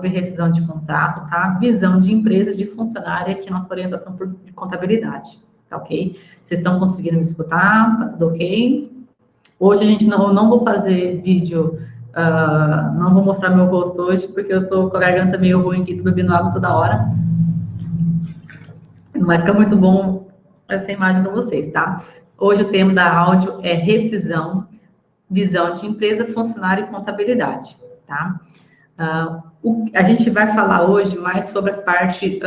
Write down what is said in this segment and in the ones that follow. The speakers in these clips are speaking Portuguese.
sobre rescisão de contrato, tá? Visão de empresa, de funcionário, aqui nossa orientação de contabilidade, tá ok? Vocês estão conseguindo me escutar? Tá tudo ok? Hoje a gente não vou fazer vídeo, não vou mostrar meu rosto hoje, porque eu tô com a garganta meio ruim aqui, tô bebendo água toda hora. Não vai ficar muito bom essa imagem para vocês, tá? Hoje o tema da áudio é rescisão, visão de empresa, funcionário e contabilidade, tá? A gente vai falar hoje mais sobre a parte,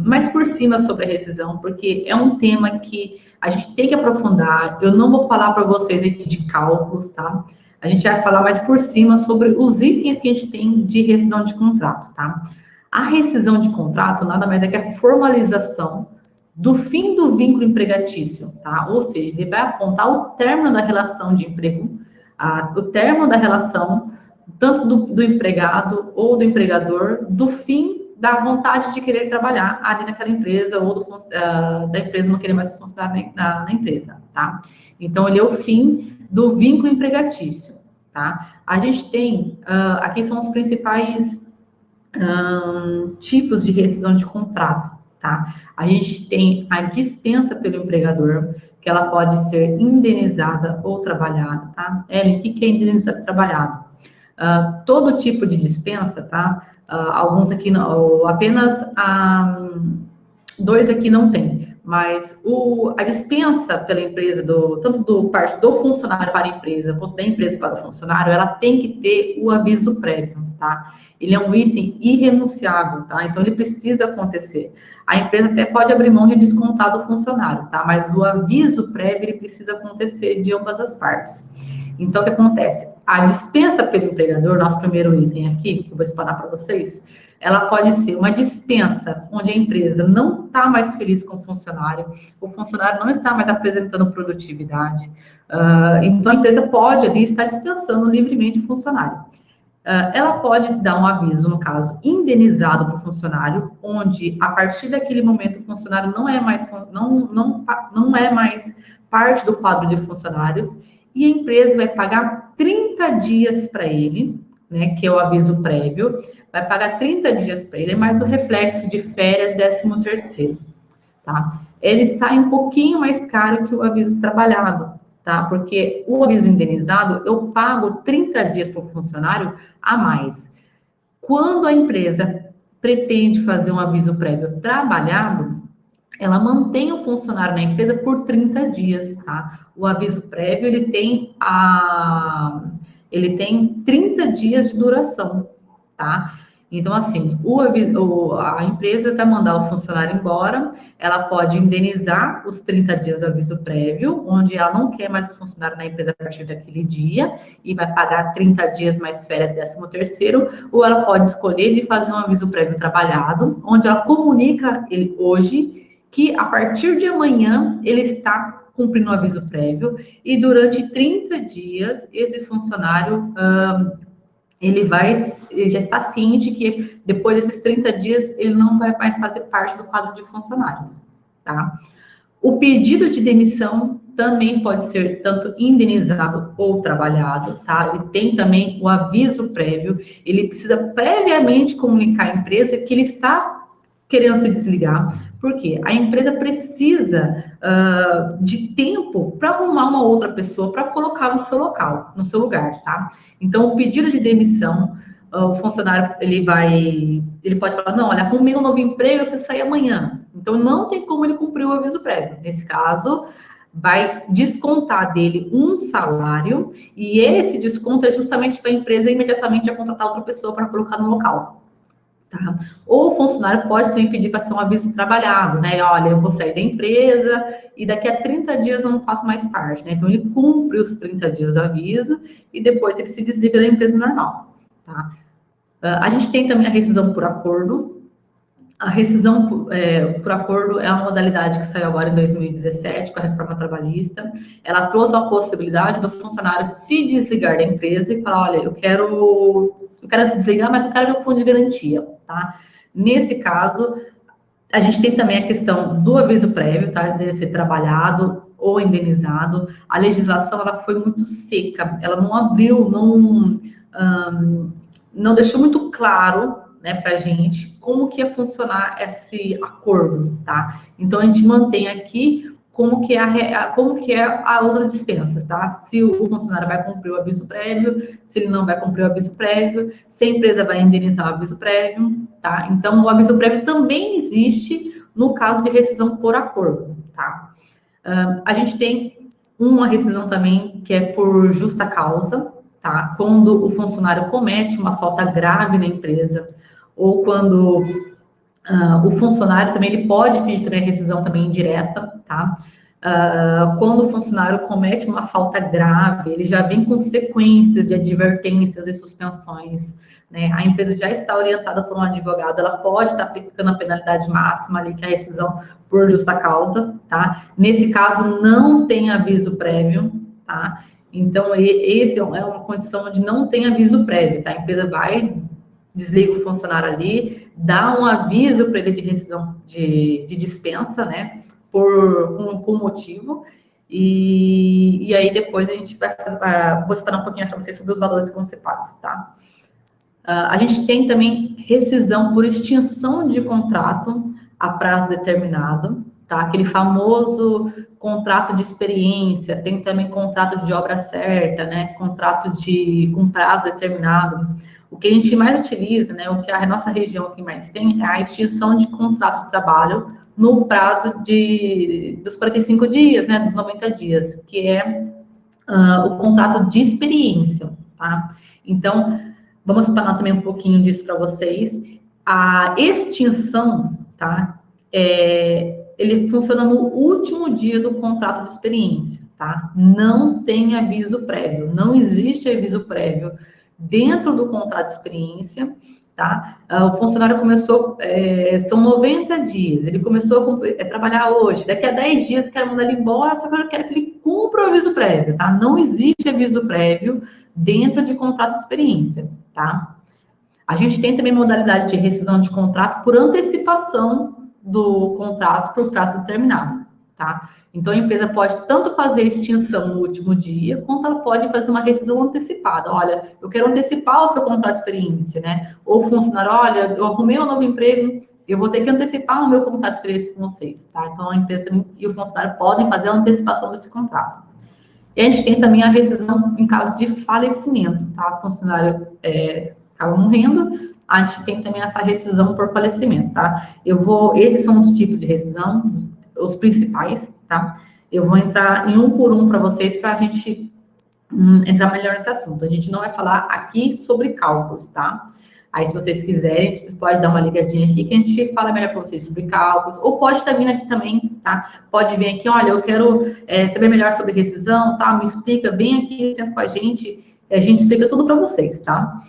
mais por cima sobre a rescisão, porque é um tema que a gente tem que aprofundar. Eu não vou falar para vocês aqui de cálculos, tá? A gente vai falar mais por cima sobre os itens que a gente tem de rescisão de contrato, tá? A rescisão de contrato nada mais é que a formalização do fim do vínculo empregatício, tá? Ou seja, ele vai apontar o término da relação de emprego, o término da relação tanto do empregado ou do empregador, do fim da vontade de querer trabalhar ali naquela empresa ou da empresa não querer mais funcionar na empresa, tá? Então, ele é o fim do vínculo empregatício, tá? A gente tem, aqui são os principais tipos de rescisão de contrato, tá? A gente tem a dispensa pelo empregador, que ela pode ser indenizada ou trabalhada, tá? Ellen, o que é indenizado e trabalhado? Todo tipo de dispensa, tá? Alguns aqui, não, apenas dois aqui não tem, mas a dispensa pela empresa, tanto do parte do funcionário para a empresa, quanto da empresa para o funcionário, ela tem que ter o aviso prévio, tá? Ele é um item irrenunciável, tá? Então, ele precisa acontecer. A empresa até pode abrir mão de descontar do funcionário, tá? Mas o aviso prévio, ele precisa acontecer de ambas as partes. Então, o que acontece? A dispensa pelo empregador, nosso primeiro item aqui, que eu vou explanar para vocês, ela pode ser uma dispensa onde a empresa não está mais feliz com o funcionário não está mais apresentando produtividade, então a empresa pode ali estar dispensando livremente o funcionário. Ela pode dar um aviso, no caso, indenizado para o funcionário, onde, a partir daquele momento, o funcionário não é mais parte do quadro de funcionários, e a empresa vai pagar 30 dias para ele, né, que é o aviso prévio, vai pagar 30 dias para ele, mais o reflexo de férias, 13º, tá? Ele sai um pouquinho mais caro que o aviso trabalhado, tá? Porque o aviso indenizado, eu pago 30 dias para o funcionário a mais. Quando a empresa pretende fazer um aviso prévio trabalhado, ela mantém o funcionário na empresa por 30 dias, tá? O aviso prévio, ele tem 30 dias de duração, tá? Então, assim, a empresa vai mandar o funcionário embora, ela pode indenizar os 30 dias do aviso prévio, onde ela não quer mais o funcionário na empresa a partir daquele dia, e vai pagar 30 dias mais férias, 13º, ou ela pode escolher de fazer um aviso prévio trabalhado, onde ela comunica ele hoje, que a partir de amanhã ele está cumprindo o aviso prévio, e durante 30 dias esse funcionário ele já está ciente que depois desses 30 dias ele não vai mais fazer parte do quadro de funcionários, tá? O pedido de demissão também pode ser tanto indenizado ou trabalhado, tá? Ele tem também o aviso prévio, ele precisa previamente comunicar à empresa que ele está querendo se desligar. Por quê? A empresa precisa de tempo para arrumar uma outra pessoa para colocar no seu lugar, tá? Então, o pedido de demissão, o funcionário, ele pode falar, não, olha, arrumei um novo emprego, eu preciso sair amanhã. Então, não tem como ele cumprir o aviso prévio. Nesse caso, vai descontar dele um salário, e esse desconto é justamente para a empresa imediatamente contratar outra pessoa para colocar no local. Tá? Ou o funcionário pode também pedir para ser um aviso trabalhado, né? Olha, eu vou sair da empresa e daqui a 30 dias eu não faço mais parte, né? Então, ele cumpre os 30 dias do aviso e depois ele se desliga da empresa normal, tá? A gente tem também a rescisão por acordo. A rescisão por acordo é uma modalidade que saiu agora em 2017 com a reforma trabalhista. Ela trouxe a possibilidade do funcionário se desligar da empresa e falar, olha, eu quero se desligar, mas eu quero meu fundo de garantia, tá? Nesse caso, a gente tem também a questão do aviso prévio, tá? De ser trabalhado ou indenizado. A legislação, ela foi muito seca, ela não abriu, não deixou muito claro né, para a gente como que ia funcionar esse acordo, tá? Então a gente mantém aqui como que é a outra dispensas, tá? Se o funcionário vai cumprir o aviso prévio, se ele não vai cumprir o aviso prévio, se a empresa vai indenizar o aviso prévio, tá? Então o aviso prévio também existe no caso de rescisão por acordo, tá? A gente tem uma rescisão também que é por justa causa, tá? Quando o funcionário comete uma falta grave na empresa, ou quando o funcionário também ele pode pedir também a rescisão também indireta, tá? Quando o funcionário comete uma falta grave, ele já vem com sequências de advertências e suspensões, né? A empresa já está orientada por um advogado, ela pode estar aplicando a penalidade máxima ali, que é a rescisão por justa causa, tá? Nesse caso, não tem aviso prévio, tá? Então, esse é uma condição onde não tem aviso prévio, tá? A empresa vai, desliga o funcionário ali, dá um aviso para ele de rescisão de dispensa, né? Com motivo, e aí depois a gente vai vou explicar um pouquinho para vocês sobre os valores que vão ser pagos, tá? A gente tem também rescisão por extinção de contrato a prazo determinado, tá? Aquele famoso contrato de experiência, tem também contrato de obra certa, né? Contrato com prazo determinado. O que a gente mais utiliza, né? O que a nossa região aqui mais tem é a extinção de contrato de trabalho no prazo dos 45 dias, né? Dos 90 dias, que é o contrato de experiência, tá? Então, vamos explanar também um pouquinho disso para vocês. A extinção, tá? Ele funciona no último dia do contrato de experiência, tá? Não tem aviso prévio, não existe aviso prévio dentro do contrato de experiência, tá? O funcionário começou, são 90 dias, ele começou a trabalhar hoje, daqui a 10 dias eu quero mandar ele embora, só que eu quero que ele cumpra o aviso prévio, tá? Não existe aviso prévio dentro de contrato de experiência, tá? A gente tem também modalidade de rescisão de contrato por antecipação do contrato por prazo determinado, tá? Então, a empresa pode tanto fazer extinção no último dia, quanto ela pode fazer uma rescisão antecipada. Olha, eu quero antecipar o seu contrato de experiência, né? Ou funcionário, olha, eu arrumei um novo emprego, eu vou ter que antecipar o meu contrato de experiência com vocês, tá? Então, a empresa e o funcionário podem fazer a antecipação desse contrato. E a gente tem também a rescisão em caso de falecimento, tá? O funcionário acaba morrendo, a gente tem também essa rescisão por falecimento, tá? Esses são os tipos de rescisão, os principais, tá? Eu vou entrar em um por um para vocês, para a gente entrar melhor nesse assunto. A gente não vai falar aqui sobre cálculos, tá? Aí, se vocês quiserem, vocês podem dar uma ligadinha aqui, que a gente fala melhor para vocês sobre cálculos, ou pode estar vindo aqui também, tá? Pode vir aqui, olha, eu quero saber melhor sobre rescisão, tá? Me explica, vem aqui, senta com a gente explica tudo para vocês, tá?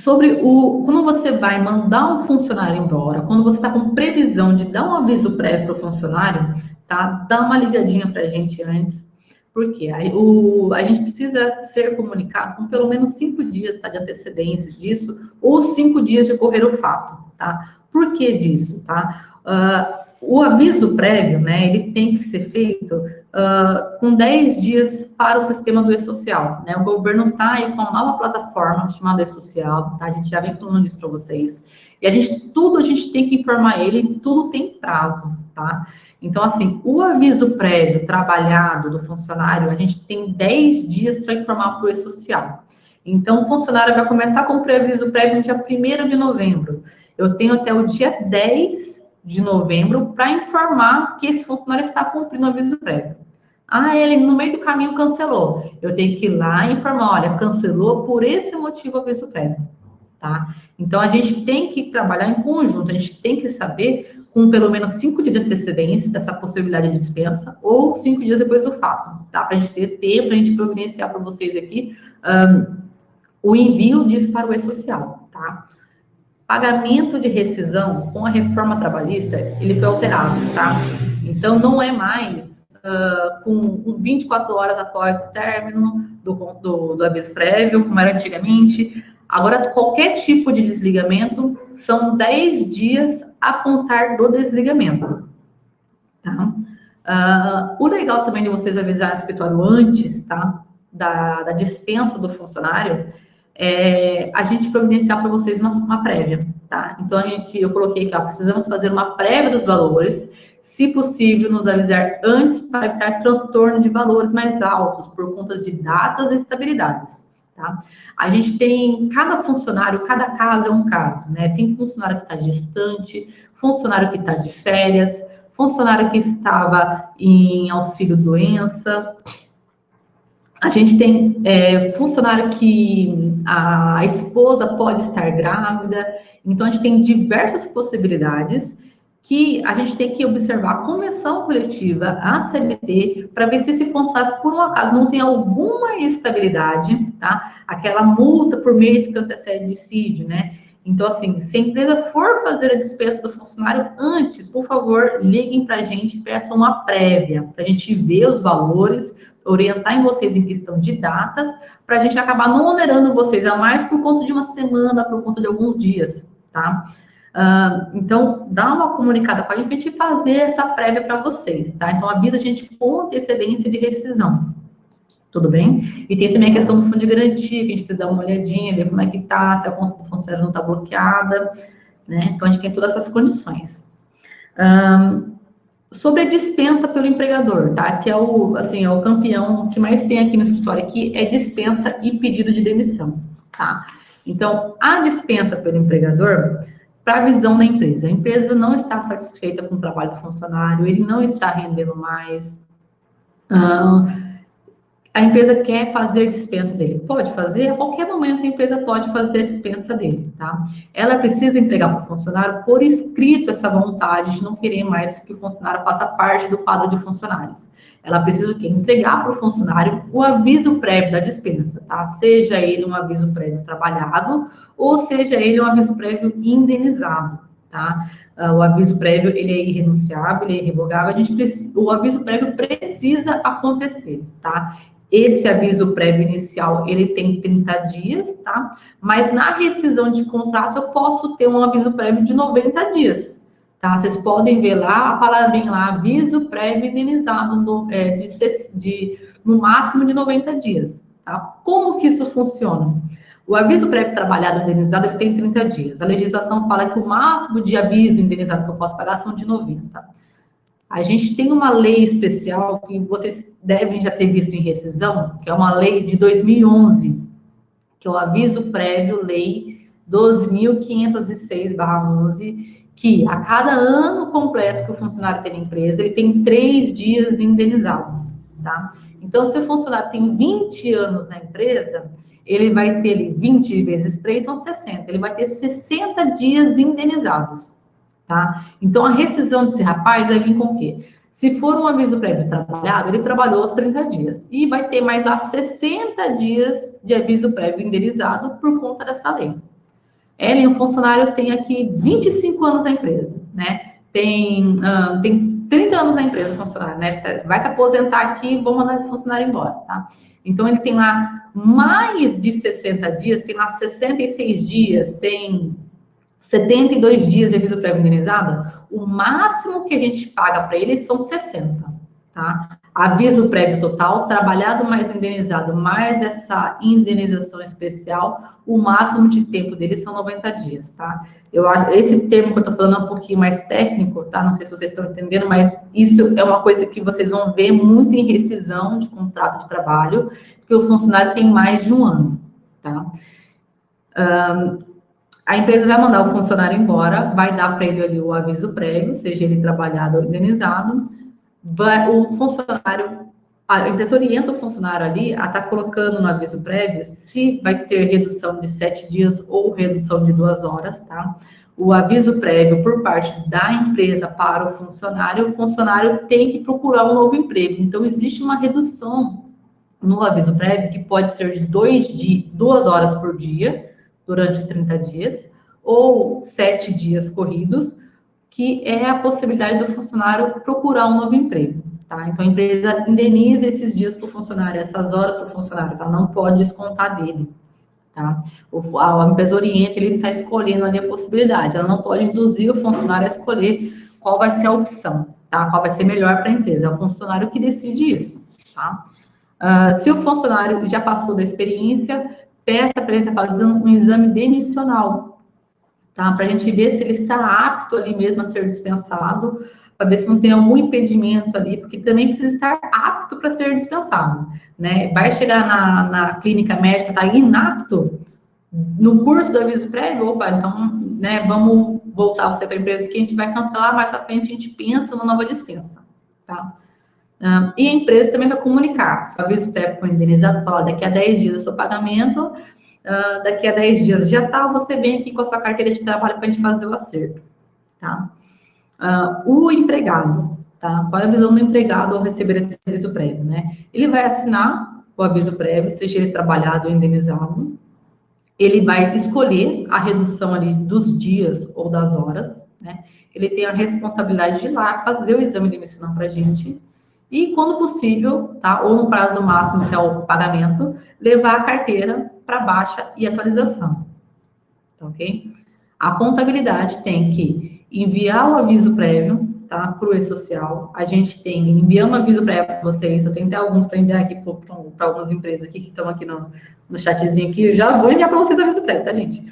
Quando você vai mandar um funcionário embora, quando você está com previsão de dar um aviso prévio para o funcionário, tá? Dá uma ligadinha para a gente antes, porque a gente precisa ser comunicado com pelo menos 5 dias, tá, de antecedência disso, ou 5 dias de ocorrer o fato, tá? Por que disso, tá? O aviso prévio, né, ele tem que ser feito com 10 dias para o sistema do E-Social, né? O governo está aí com uma nova plataforma chamada E-Social, tá? A gente já vem falando disso para vocês. E tudo a gente tem que informar ele, tudo tem prazo, tá? Então, assim, o aviso prévio trabalhado do funcionário, a gente tem 10 dias para informar para o E-Social. Então, o funcionário vai começar com o aviso prévio no dia 1º de novembro. Eu tenho até o dia 10 de novembro para informar que esse funcionário está cumprindo o aviso prévio. Ele no meio do caminho cancelou. Eu tenho que ir lá e informar, olha, cancelou por esse motivo o aviso prévio, tá? Então, a gente tem que trabalhar em conjunto, a gente tem que saber com pelo menos 5 dias de antecedência dessa possibilidade de dispensa, ou 5 dias depois do fato, tá? Para a gente ter tempo, para a gente providenciar para vocês aqui o envio disso para o E-Social, tá? Pagamento de rescisão com a reforma trabalhista, ele foi alterado, tá? Então, não é mais com 24 horas após o término do aviso prévio, como era antigamente. Agora, qualquer tipo de desligamento são 10 dias a contar do desligamento, tá? O legal também de vocês avisarem o escritório antes, tá? Da dispensa do funcionário, a gente providenciar para vocês uma prévia, tá? Então, eu coloquei aqui, ó, precisamos fazer uma prévia dos valores, se possível, nos avisar antes para evitar transtorno de valores mais altos por conta de datas e estabilidades, tá? A gente tem, cada funcionário, cada caso é um caso, né? Tem funcionário que está distante, funcionário que está de férias, funcionário que estava em auxílio-doença. A gente tem funcionário que a esposa pode estar grávida. Então, a gente tem diversas possibilidades que a gente tem que observar a convenção coletiva, a CLT, para ver se esse funcionário, por um acaso, não tem alguma estabilidade, tá? Aquela multa por mês que antecede dissídio, né? Então, assim, se a empresa for fazer a dispensa do funcionário antes, por favor, liguem para a gente e peçam uma prévia, para a gente ver os valores, orientar em vocês em questão de datas, para a gente acabar não onerando vocês a mais por conta de uma semana, por conta de alguns dias, tá? Então, dá uma comunicada com a gente e fazer essa prévia para vocês, tá? Então, avisa a gente com antecedência de rescisão. Tudo bem? E tem também a questão do fundo de garantia, que a gente precisa dar uma olhadinha, ver como é que tá, se a conta do funcionário não está bloqueada, né? Então, a gente tem todas essas condições. Sobre a dispensa pelo empregador, tá? Que é o campeão que mais tem aqui no escritório aqui, é dispensa e pedido de demissão, tá? Então, a dispensa pelo empregador, para a visão da empresa, a empresa não está satisfeita com o trabalho do funcionário, ele não está rendendo mais, a empresa quer fazer a dispensa dele. Pode fazer, a qualquer momento a empresa pode fazer a dispensa dele, tá? Ela precisa entregar para o funcionário por escrito essa vontade de não querer mais que o funcionário faça parte do quadro de funcionários. Ela precisa o quê? Entregar para o funcionário o aviso prévio da dispensa, tá? Seja ele um aviso prévio trabalhado ou seja ele um aviso prévio indenizado, tá? O aviso prévio, ele é irrenunciável, ele é irrevogável, o aviso prévio precisa acontecer, tá? Esse aviso prévio inicial, ele tem 30 dias, tá? Mas na rescisão de contrato, eu posso ter um aviso prévio de 90 dias, tá? Vocês podem ver lá a palavrinha lá, aviso prévio indenizado no máximo de 90 dias, tá? Como que isso funciona? O aviso prévio trabalhado indenizado, ele tem 30 dias. A legislação fala que o máximo de aviso indenizado que eu posso pagar são de 90. A gente tem uma lei especial que vocês devem já ter visto em rescisão, que é uma lei de 2011, que é o aviso prévio, lei 12.506/11, que a cada ano completo que o funcionário tem na empresa, ele tem 3 dias indenizados, tá? Então, se o funcionário tem 20 anos na empresa, ele vai ter ali 20 vezes 3 são 60, ele vai ter 60 dias indenizados, tá? Então, a rescisão desse rapaz vai vir com o quê? Se for um aviso prévio trabalhado, ele trabalhou os 30 dias. E vai ter mais lá 60 dias de aviso prévio indenizado por conta dessa lei. Ele, um funcionário, tem aqui 25 anos na empresa, né? Tem 30 anos na empresa, funcionário, né? Vai se aposentar aqui, vou mandar esse funcionário embora, tá? Então, ele tem lá mais de 60 dias, tem lá 66 dias, tem 72 dias de aviso prévio indenizado, o máximo que a gente paga para ele são 60, tá? Aviso prévio total, trabalhado mais indenizado, mais essa indenização especial, o máximo de tempo dele são 90 dias, tá? Eu acho, esse termo que eu tô falando é um pouquinho mais técnico, tá? Não sei se vocês estão entendendo, mas isso é uma coisa que vocês vão ver muito em rescisão de contrato de trabalho, que o funcionário tem mais de um ano, tá? A empresa vai mandar o funcionário embora, vai dar para ele ali o aviso prévio, seja ele trabalhado ou indenizado. O funcionário, a empresa orienta o funcionário ali a estar colocando no aviso prévio se vai ter redução de 7 dias ou redução de 2 horas, tá? O aviso prévio por parte da empresa para o funcionário tem que procurar um novo emprego. Então, existe uma redução no aviso prévio que pode ser de 2 horas por dia, durante os 30 dias, ou 7 dias corridos, que é a possibilidade do funcionário procurar um novo emprego, tá? Então, a empresa indeniza esses dias para o funcionário, essas horas para o funcionário, tá? Não pode descontar dele, tá? A empresa orienta, ele está escolhendo ali a possibilidade, ela não pode induzir o funcionário a escolher qual vai ser a opção, tá? Qual vai ser melhor para a empresa, é o funcionário que decide isso, tá? Se o funcionário já passou da experiência, peça para ele estar fazendo um exame demissional, tá? Para a gente ver se ele está apto ali mesmo a ser dispensado, para ver se não tem algum impedimento ali, porque também precisa estar apto para ser dispensado, né? Vai chegar na clínica médica, está inapto, no curso do aviso prévio, opa, então, né, vamos voltar você para a empresa que a gente vai cancelar, mais à frente a gente pensa numa nova dispensa, tá? E a empresa também vai comunicar, se o aviso prévio foi indenizado, falar daqui a 10 dias o seu pagamento, daqui a 10 dias já tá, você vem aqui com a sua carteira de trabalho para a gente fazer o acerto, tá? O empregado, tá? Qual é a visão do empregado ao receber esse aviso prévio, né? Ele vai assinar o aviso prévio, seja ele trabalhado ou indenizado, ele vai escolher a redução ali dos dias ou das horas, né? Ele tem a responsabilidade de ir lá fazer o exame demissional para a gente e, quando possível, tá? Ou no prazo máximo, que é o pagamento, levar a carteira para baixa e atualização, tá ok? A contabilidade tem que enviar o aviso prévio, tá? Para o e-social. A gente tem, enviando o aviso prévio para vocês, eu tenho até alguns para enviar aqui para algumas empresas aqui que estão aqui no chatzinho aqui, eu já vou enviar para vocês o aviso prévio, tá, gente?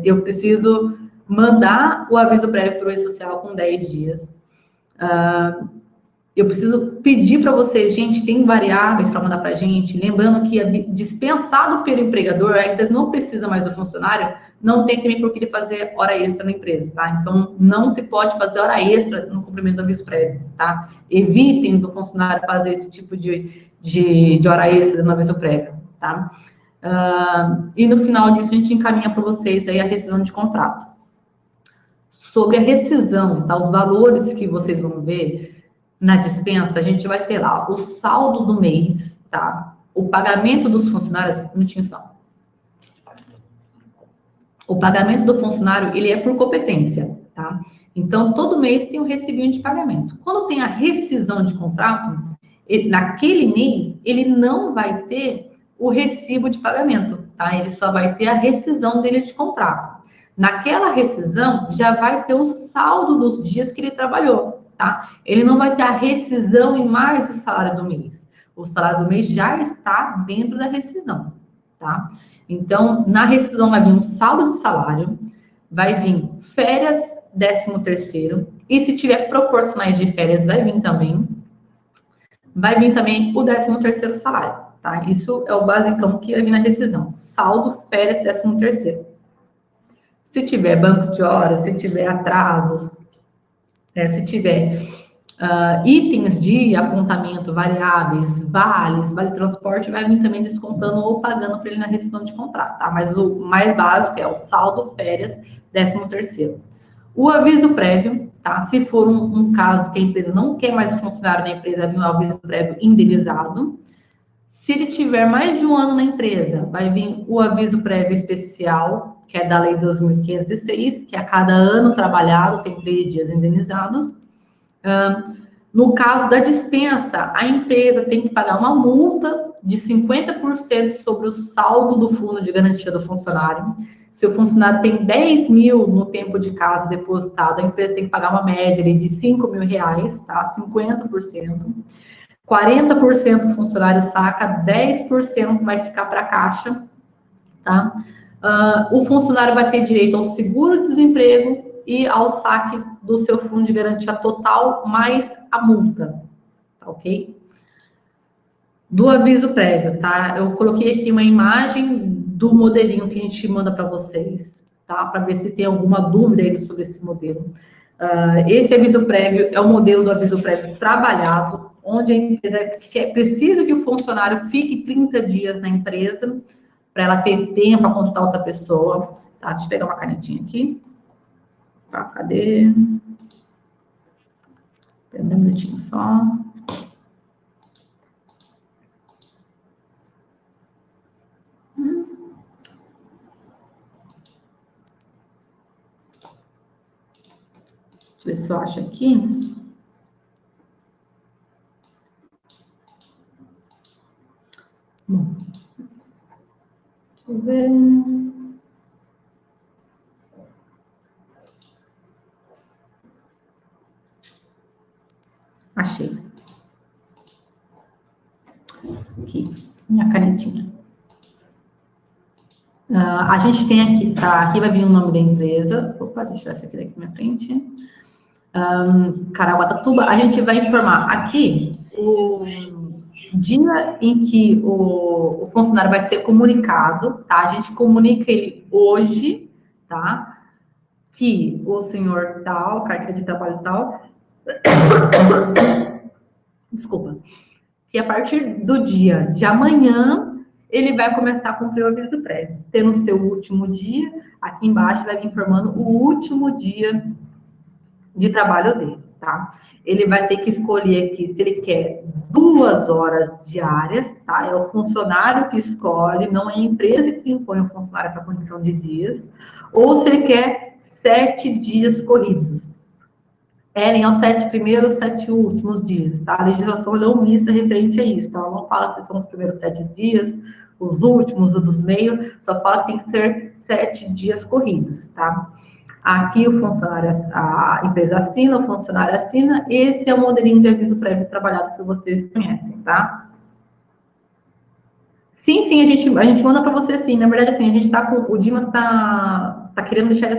Eu preciso mandar o aviso prévio para o e-social com 10 dias. Eu preciso pedir para vocês, gente, tem variáveis para mandar para a gente, lembrando que dispensado pelo empregador, a empresa não precisa mais do funcionário, não tem também por que ele fazer hora extra na empresa, tá? Então, não se pode fazer hora extra no cumprimento do aviso prévio, tá? Evitem do funcionário fazer esse tipo de hora extra no aviso prévio, tá? E no final disso, a gente encaminha para vocês aí a rescisão de contrato. Sobre a rescisão, tá? Os valores que vocês vão ver na dispensa, a gente vai ter lá o saldo do mês, tá? O pagamento dos funcionários, um minutinho só. O pagamento do funcionário, ele é por competência, tá? Então, todo mês tem um recibinho de pagamento. Quando tem a rescisão de contrato, naquele mês, ele não vai ter o recibo de pagamento, tá? Ele só vai ter a rescisão dele de contrato. Naquela rescisão, já vai ter o saldo dos dias que ele trabalhou, tá? Ele não vai ter a rescisão e mais o salário do mês. O salário do mês já está dentro da rescisão, tá? Então, na rescisão vai vir um saldo de salário, vai vir férias, 13º, e se tiver proporcionais de férias, vai vir também o 13º salário, tá? Isso é o basicão que vai vir na rescisão. Saldo, férias, 13º. Se tiver banco de horas, se tiver atrasos, se tiver itens de apontamento variáveis, vale transporte, vai vir também descontando ou pagando para ele na rescisão de contrato, tá? Mas o mais básico é o saldo, férias, 13º. O aviso prévio, tá? Se for um caso que a empresa não quer mais o funcionário na empresa, vai vir um aviso prévio indenizado. Se ele tiver mais de um ano na empresa, vai vir o aviso prévio especial, que é da Lei 2.506, que a cada ano trabalhado tem 3 dias indenizados. No caso da dispensa, a empresa tem que pagar uma multa de 50% sobre o saldo do fundo de garantia do funcionário. Se o funcionário tem 10 mil no tempo de casa depositado, a empresa tem que pagar uma média de 5 mil reais, tá? 50%. 40% o funcionário saca, 10% vai ficar para a caixa, tá? O funcionário vai ter direito ao seguro-desemprego e ao saque do seu fundo de garantia total, mais a multa, tá ok? Do aviso prévio, tá? Eu coloquei aqui uma imagem do modelinho que a gente manda para vocês, tá? Para ver se tem alguma dúvida aí sobre esse modelo. Esse aviso prévio é o modelo do aviso prévio trabalhado, onde a empresa precisa que o funcionário fique 30 dias na empresa, para ela ter tempo para contratar outra pessoa. Tá? Deixa eu pegar uma canetinha aqui. Tá, cadê? Espera um minutinho só. Deixa eu ver se eu acho aqui. Bom, deixa eu ver. Achei. Aqui, minha canetinha. A gente tem aqui, tá? Aqui vai vir o nome da empresa. Opa, deixa eu tirar esse aqui daqui na minha frente. Caraguatatuba. A gente vai informar aqui o dia em que o funcionário vai ser comunicado, tá? A gente comunica ele hoje, tá? Que o senhor tal, carteira de trabalho tal, desculpa, que a partir do dia de amanhã ele vai começar a cumprir o aviso prévio. Tendo o seu último dia, aqui embaixo vai vir informando o último dia de trabalho dele, tá? Ele vai ter que escolher aqui se ele quer 2 horas diárias, tá? É o funcionário que escolhe, não é a empresa que impõe ao funcionário essa condição de dias, ou se ele quer 7 dias corridos. Ellen, aos 7 primeiros, 7 últimos dias, tá? A legislação é omissa referente a isso, tá? Ela não fala se são os primeiros 7 dias, os últimos ou dos meios, só fala que tem que ser 7 dias corridos, tá? Aqui o funcionário, a empresa assina, o funcionário assina, esse é o modelinho de aviso prévio trabalhado que vocês conhecem, tá? Sim, a gente manda para você sim. Na verdade, assim, a gente tá com. O Dimas tá querendo deixar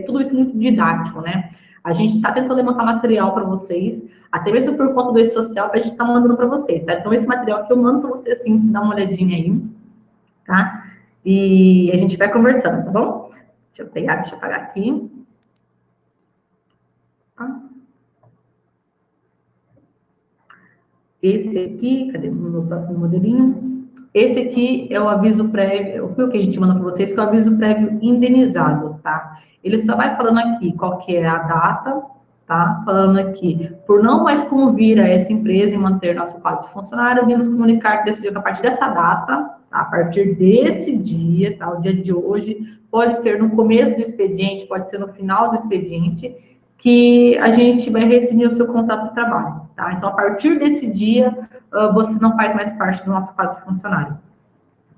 tudo isso muito didático, né? A gente tá tentando levantar material para vocês, até mesmo por conta do esse social, a gente tá mandando para vocês, tá? Então, esse material que eu mando para vocês sim, você dá uma olhadinha aí, tá? E a gente vai conversando, tá bom? Deixa eu apagar aqui. Tá? Esse aqui, cadê o meu próximo modelinho? Esse aqui é o aviso prévio, o que a gente manda para vocês, que é o aviso prévio indenizado, tá? Ele só vai falando aqui qual que é a data, tá? Falando aqui, por não mais convir a essa empresa e manter nosso quadro de funcionário, vimos comunicar que decidiu que a partir dessa data, tá? A partir desse dia, tá? O dia de hoje, pode ser no começo do expediente, pode ser no final do expediente, que a gente vai rescindir o seu contrato de trabalho, tá? Então, a partir desse dia, você não faz mais parte do nosso quadro de funcionário,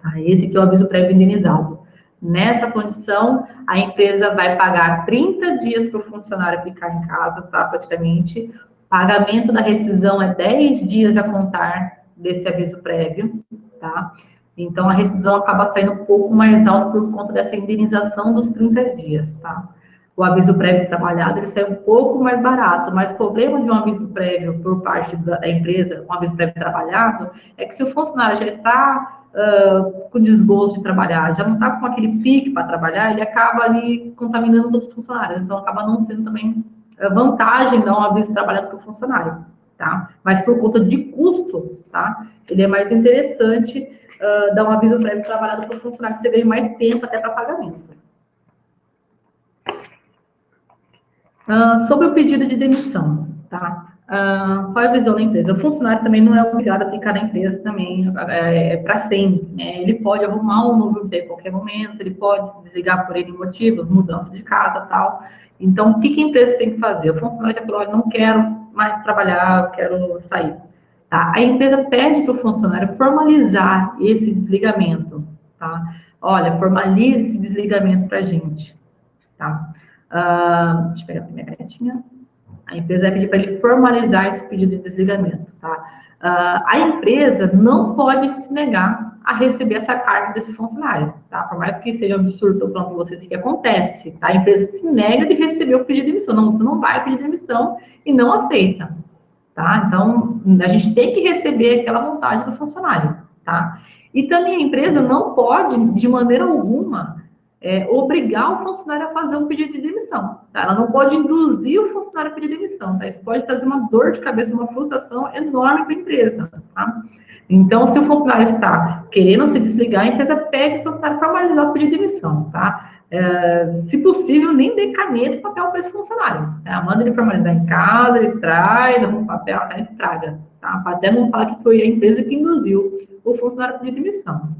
tá? Esse aqui é o aviso prévio indenizado. Nessa condição, a empresa vai pagar 30 dias para o funcionário ficar em casa, tá? Praticamente. Pagamento da rescisão é 10 dias a contar desse aviso prévio, tá? Então, a rescisão acaba saindo um pouco mais alta por conta dessa indenização dos 30 dias, tá? O aviso prévio trabalhado, ele sai um pouco mais barato, mas o problema de um aviso prévio por parte da empresa, um aviso prévio trabalhado, é que se o funcionário já está com desgosto de trabalhar, já não está com aquele pique para trabalhar, ele acaba ali contaminando todos os funcionários, então acaba não sendo também vantagem dar um aviso trabalhado para o funcionário, tá? Mas por conta de custo, tá? Ele é mais interessante dar um aviso prévio trabalhado para o funcionário, você ganha mais tempo até para pagamento. Sobre o pedido de demissão, tá? Qual é a visão da empresa? O funcionário também não é obrigado a ficar na empresa também para sempre, né? Ele pode arrumar um novo emprego a qualquer momento, ele pode se desligar por N motivos, mudança de casa tal. Então, o que a empresa tem que fazer? O funcionário já falou, olha, não quero mais trabalhar, eu quero sair. Tá? A empresa pede para o funcionário formalizar esse desligamento, tá? Olha, formalize esse desligamento para a gente, tá? Deixa eu pegar a primeira canetinha. A empresa vai pedir para ele formalizar esse pedido de desligamento, tá? A empresa não pode se negar a receber essa carta desse funcionário, tá? Por mais que seja um absurdo para vocês, o que acontece, tá? A empresa se nega de receber o pedido de demissão. Não, você não vai pedir demissão e não aceita, tá? Então, a gente tem que receber aquela vontade do funcionário, tá? E também a empresa não pode, de maneira alguma, obrigar o funcionário a fazer um pedido de demissão, tá? Ela não pode induzir o funcionário a pedir demissão, tá? Isso pode trazer uma dor de cabeça, uma frustração enorme para a empresa, tá? Então, se o funcionário está querendo se desligar, a empresa pede para o funcionário formalizar o pedido de demissão, tá? Se possível, nem dê caneta e papel para esse funcionário, tá? Manda ele formalizar em casa, ele traz algum papel, a caneta e traga, tá? Para até não falar que foi a empresa que induziu o funcionário a pedir demissão.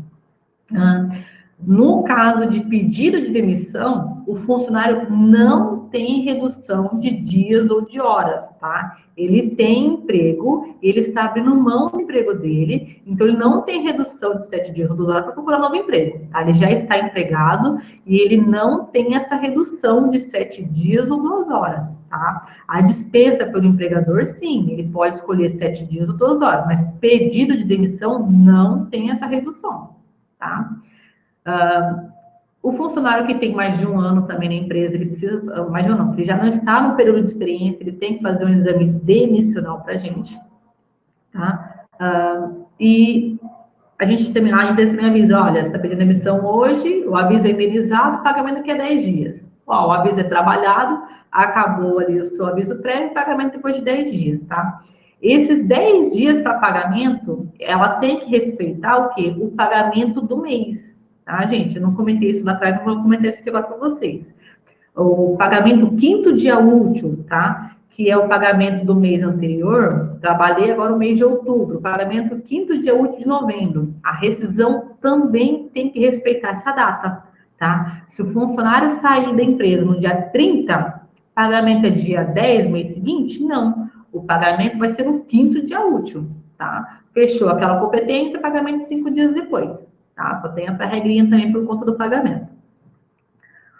No caso de pedido de demissão, o funcionário não tem redução de dias ou de horas, tá? Ele tem emprego, ele está abrindo mão do emprego dele, então ele não tem redução de 7 dias ou 2 horas para procurar novo emprego, tá? Ele já está empregado e ele não tem essa redução de 7 dias ou 2 horas, tá? A dispensa pelo empregador, sim, ele pode escolher 7 dias ou 2 horas, mas pedido de demissão não tem essa redução, tá? O funcionário que tem mais de um ano também na empresa, ele precisa, mais de um não, ele já não está no período de experiência, ele tem que fazer um exame demissional para a gente, tá? E a gente também, a empresa também avisa, olha, você está pedindo demissão hoje, o aviso é indenizado, o pagamento daqui a 10 dias. Ó, o aviso é trabalhado, acabou ali o seu aviso prévio, pagamento depois de 10 dias, tá? Esses 10 dias para pagamento, ela tem que respeitar o quê? O pagamento do mês, tá, gente? Eu não comentei isso lá atrás, não vou comentar isso aqui agora para vocês. O pagamento quinto dia útil, tá? Que é o pagamento do mês anterior, trabalhei agora o mês de outubro, pagamento quinto dia útil de novembro. A rescisão também tem que respeitar essa data, tá? Se o funcionário sair da empresa no dia 30, pagamento é dia 10, mês seguinte? Não. O pagamento vai ser no quinto dia útil, tá? Fechou aquela competência, pagamento 5 dias depois, tá? Só tem essa regrinha também por conta do pagamento.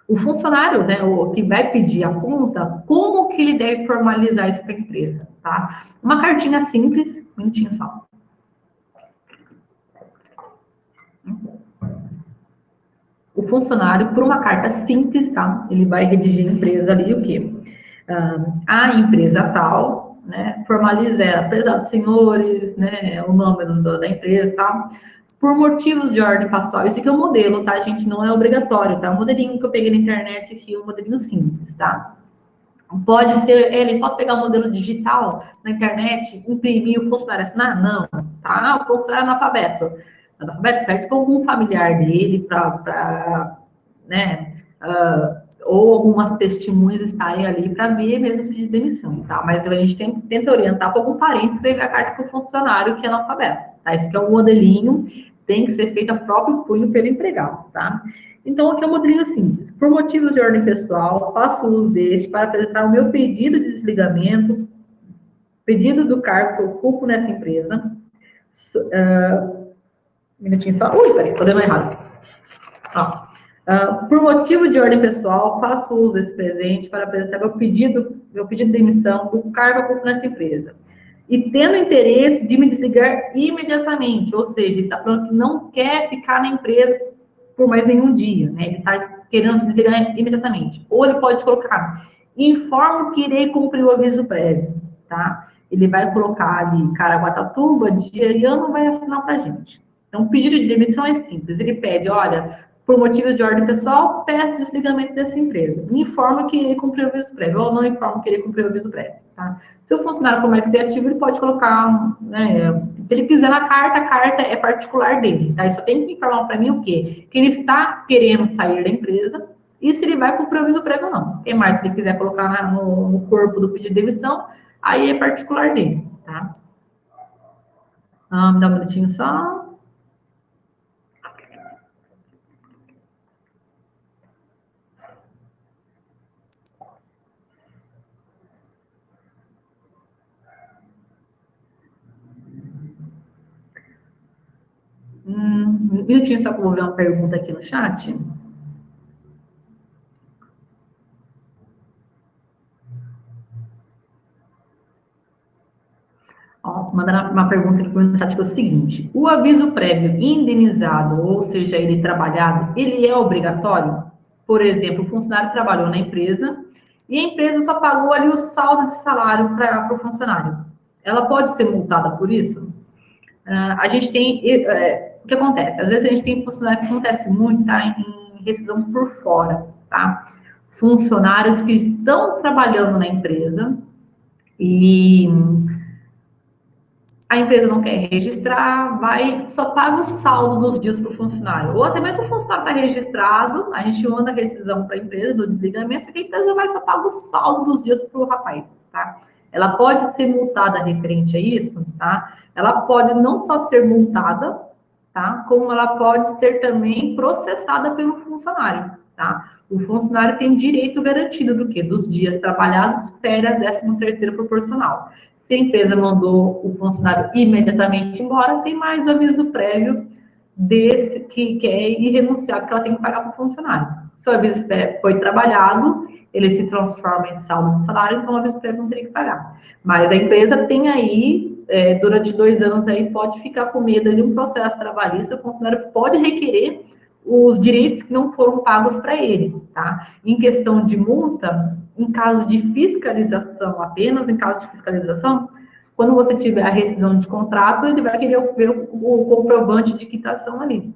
O funcionário, né, o que vai pedir a conta, como que ele deve formalizar isso para a empresa, tá? Uma cartinha simples, um minutinho só. O funcionário, por uma carta simples, tá? Ele vai redigir a empresa ali o quê? A empresa tal, né, formaliza ela, prezados senhores, né, o nome da empresa, tá? Por motivos de ordem pessoal, isso aqui é um modelo, tá, gente? Não é obrigatório, tá? Um modelinho que eu peguei na internet aqui, um modelinho simples, tá? Pode ser, ele posso pegar um modelo digital na internet, imprimir o funcionário assinar? Não, tá? O funcionário é analfabeto. Analfabeto pede com algum familiar dele para, né? Ou algumas testemunhas estarem ali para ver mesmo o pedido de demissão, tá? Mas a gente tenta orientar para algum parente escrever a carta para o funcionário que é analfabeto, tá? Esse aqui é um modelinho, tem que ser feito a próprio punho pelo empregado, tá? Então, aqui é um modelinho simples. Por motivos de ordem pessoal, faço uso deste para apresentar o meu pedido de desligamento, pedido do cargo que eu ocupo nessa empresa. Um minutinho só. Ui, peraí, tô dando errado. Ó. Por motivo de ordem pessoal, faço uso desse presente para apresentar meu pedido de demissão do cargo que eu ocupo nessa empresa. E tendo interesse de me desligar imediatamente, ou seja, ele está falando que não quer ficar na empresa por mais nenhum dia, né? Ele está querendo se desligar imediatamente. Ou ele pode colocar, informo que irei cumprir o aviso prévio, tá? Ele vai colocar ali Caraguatatuba, dia e ano, vai assinar para a gente. Então, o pedido de demissão é simples. Ele pede, olha, por motivos de ordem pessoal, peço desligamento dessa empresa. Me informa que irei cumprir o aviso prévio, ou não informa que irei cumprir o aviso prévio, tá? Se o funcionário for mais criativo, ele pode colocar, né, se ele quiser na carta, a carta é particular dele, tá? Ele só tem que informar para mim o quê? Que ele está querendo sair da empresa e se ele vai cumprir o aviso prévio ou não. Tem mais, se ele quiser colocar no corpo do pedido de demissão, aí é particular dele, tá? Me dá um minutinho só. Um minutinho só que eu vou ver uma pergunta aqui no chat. Ó, mandaram uma pergunta aqui no chat que é o seguinte: o aviso prévio indenizado, ou seja, ele trabalhado, ele é obrigatório? Por exemplo, o funcionário trabalhou na empresa e a empresa só pagou ali o saldo de salário para o funcionário. Ela pode ser multada por isso? A gente tem... o que acontece? Às vezes a gente tem funcionário que acontece muito, tá? Em rescisão por fora, tá? Funcionários que estão trabalhando na empresa e a empresa não quer registrar, só paga o saldo dos dias para o funcionário. Ou até mesmo o funcionário está registrado, a gente manda a rescisão para a empresa do desligamento, só que a empresa só paga o saldo dos dias para o rapaz, tá? Ela pode ser multada referente a isso, tá? Ela pode não só ser multada, tá? Como ela pode ser também processada pelo funcionário, tá? O funcionário tem direito garantido do quê? Dos dias trabalhados, férias, 13º proporcional. Se a empresa mandou o funcionário imediatamente embora, tem mais o aviso prévio desse que é irrenunciável, que ela tem que pagar para o funcionário. Se o aviso prévio foi trabalhado, ele se transforma em saldo de salário, então o aviso prévio não teria que pagar. Mas a empresa tem aí, durante 2 anos aí, pode ficar com medo de um processo trabalhista, o funcionário pode requerer os direitos que não foram pagos para ele, tá? Em questão de multa, em caso de fiscalização, apenas em caso de fiscalização, quando você tiver a rescisão de contrato, ele vai querer ver o comprovante de quitação ali.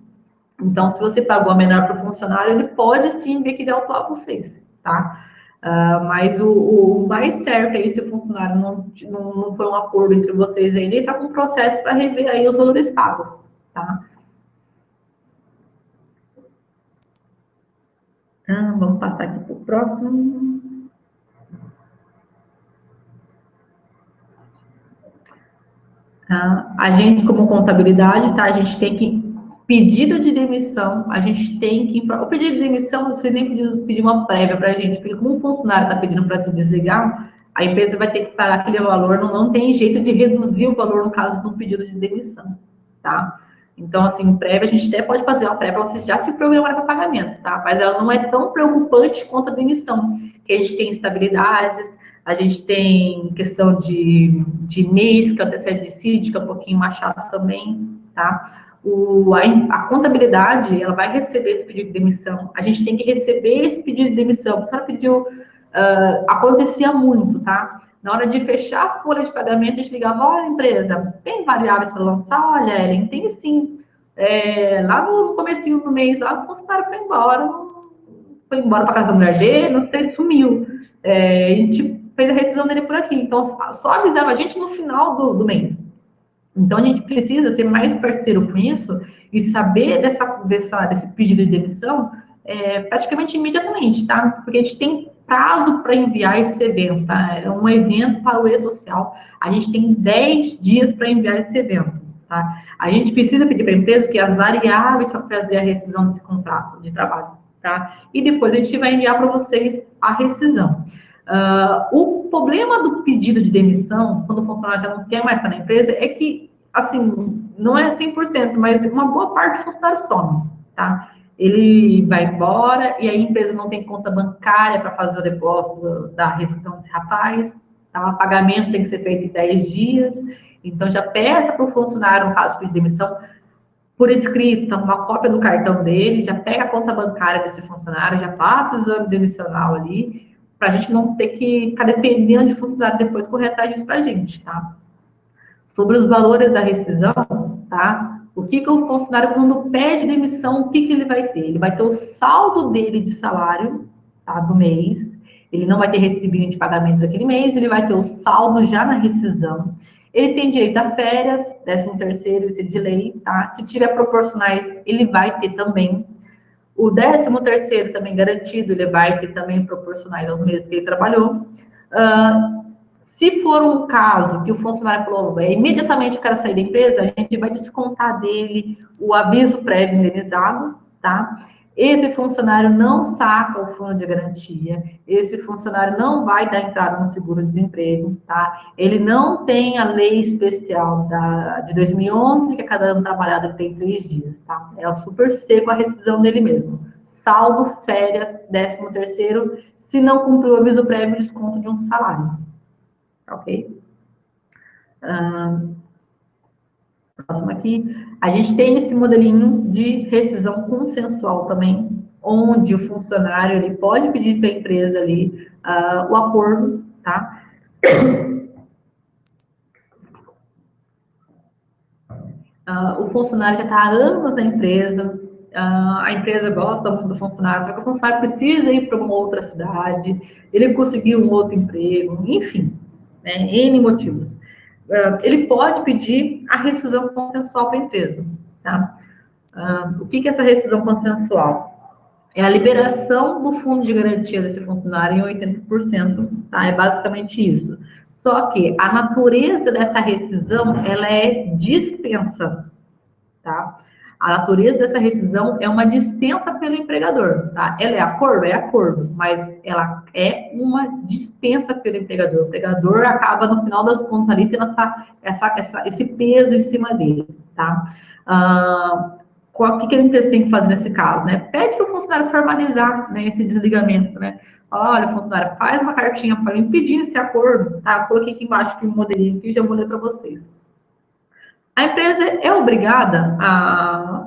Então, se você pagou a menor para o funcionário, ele pode sim ver que ele autuar vocês, tá? Mas o mais certo aí, se o funcionário não foi um acordo entre vocês, aí, ele está com um processo para rever aí os valores pagos, tá? Vamos passar aqui para o próximo. A gente, como contabilidade, tá? A gente tem que. Pedido de demissão, a gente tem que. O pedido de demissão, você nem pedir uma prévia para a gente, porque como o funcionário está pedindo para se desligar, a empresa vai ter que pagar aquele valor, não tem jeito de reduzir o valor no caso do pedido de demissão, tá? Então, assim, prévia, a gente até pode fazer uma prévia para vocês já se programarem para pagamento, tá? Mas ela não é tão preocupante quanto a demissão, que a gente tem estabilidades, a gente tem questão de mês, que antecede dissídio, que é um pouquinho mais chato também, tá? A contabilidade, ela vai receber esse pedido de demissão, a gente tem que receber esse pedido de demissão. A senhora pediu, acontecia muito, tá? Na hora de fechar a folha de pagamento, a gente ligava, olha, empresa, tem variáveis para lançar? Olha, Ellen, tem sim. Lá no comecinho do mês, lá o funcionário foi embora para casa da mulher dele, não sei, sumiu. A gente fez a rescisão dele por aqui. Então, só avisava a gente no final do mês. Então, a gente precisa ser mais parceiro com isso e saber desse pedido de demissão praticamente imediatamente, tá? Porque a gente tem prazo para enviar esse evento, tá? É um evento para o e-social. A gente tem 10 dias para enviar esse evento, tá? A gente precisa pedir para a empresa que as variáveis para fazer a rescisão desse contrato de trabalho, tá? E depois a gente vai enviar para vocês a rescisão. O problema do pedido de demissão, quando o funcionário já não quer mais estar na empresa, é que, assim, não é 100%, mas uma boa parte do funcionário some, tá? Ele vai embora e a empresa não tem conta bancária para fazer o depósito da rescisão desse rapaz, tá? O pagamento tem que ser feito em 10 dias, então já peça para o funcionário, no caso de demissão, por escrito, tá? Uma cópia do cartão dele, já pega a conta bancária desse funcionário, já passa o exame demissional ali, para a gente não ter que ficar dependendo de funcionário depois correr atrás disso para a gente, tá? Sobre os valores da rescisão, tá? O que o funcionário, quando pede demissão, o que ele vai ter? Ele vai ter o saldo dele de salário, tá? Do mês. Ele não vai ter recebimento de pagamentos daquele mês, ele vai ter o saldo já na rescisão. Ele tem direito a férias, 13º, isso é de lei, tá? Se tiver proporcionais, ele vai ter também. O 13º também garantido, ele vai ter também proporcionais aos meses que ele trabalhou. Se for um caso que o funcionário falou, imediatamente eu quero sair da empresa, a gente vai descontar dele o aviso prévio indenizado, tá? Esse funcionário não saca o fundo de garantia, esse funcionário não vai dar entrada no seguro-desemprego, tá? Ele não tem a lei especial de 2011, que a cada ano trabalhado ele tem 3 dias, tá? É o super seco a rescisão dele mesmo. Saldo, férias, 13º, se não cumpriu o aviso prévio, desconto de um salário. Ok? Próximo aqui. A gente tem esse modelinho de rescisão consensual também, onde o funcionário ele pode pedir para a empresa ali o acordo, tá? O funcionário já está há anos na empresa, a empresa gosta muito do funcionário, só que o funcionário precisa ir para uma outra cidade, ele conseguiu um outro emprego, enfim, né, N motivos. Ele pode pedir a rescisão consensual para a empresa, tá? O que é essa rescisão consensual? É a liberação do fundo de garantia desse funcionário em 80%, tá? É basicamente isso. Só que a natureza dessa rescisão, ela é dispensa, tá? A natureza dessa rescisão é uma dispensa pelo empregador, tá? Ela é acordo? É acordo, mas ela é uma dispensa pelo empregador. O empregador acaba, no final das contas, ali, tendo esse peso em cima dele, tá? O que a empresa tem que fazer nesse caso, né? Pede para o funcionário formalizar, né, esse desligamento, né? Fala, olha, funcionário, faz uma cartinha para mim pedindo esse acordo, tá? Coloquei aqui embaixo aqui um modelinho que já vou ler para vocês. A empresa é obrigada a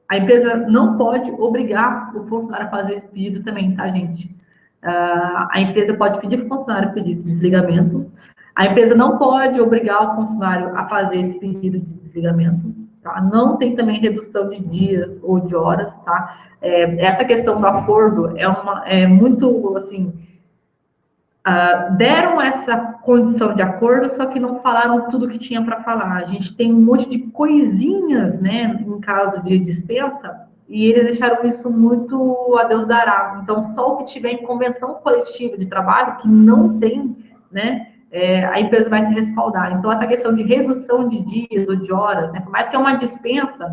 A empresa não pode obrigar o funcionário a fazer esse pedido também, tá, gente? A empresa pode pedir para o funcionário pedir esse desligamento. A empresa não pode obrigar o funcionário a fazer esse pedido de desligamento. Tá? Não tem também redução de dias ou de horas, tá? Essa questão do acordo é muito, assim, deram essa condição de acordo, só que não falaram tudo que tinha para falar. A gente tem um monte de coisinhas, né, em caso de dispensa, e eles deixaram isso muito a Deus dará. Então, só o que tiver em convenção coletiva de trabalho, que não tem, né, a empresa vai se respaldar. Então, essa questão de redução de dias ou de horas, né, por mais que é uma dispensa,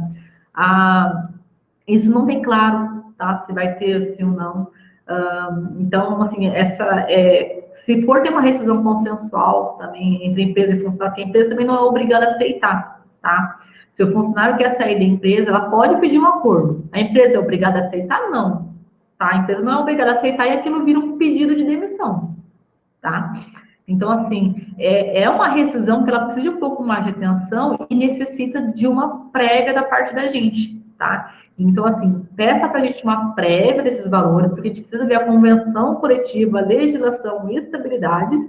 isso não tem claro, tá, se vai ter assim ou não. Então, assim, se for ter uma rescisão consensual também entre empresa e funcionário, que a empresa também não é obrigada a aceitar, tá? Se o funcionário quer sair da empresa, ela pode pedir um acordo. A empresa é obrigada a aceitar? Não. Tá? A empresa não é obrigada a aceitar e aquilo vira um pedido de demissão, tá? Então, assim, é uma rescisão que ela precisa de um pouco mais de atenção e necessita de uma prévia da parte da gente, tá? Então, assim, peça para a gente uma prévia desses valores, porque a gente precisa ver a convenção coletiva, a legislação e estabilidades,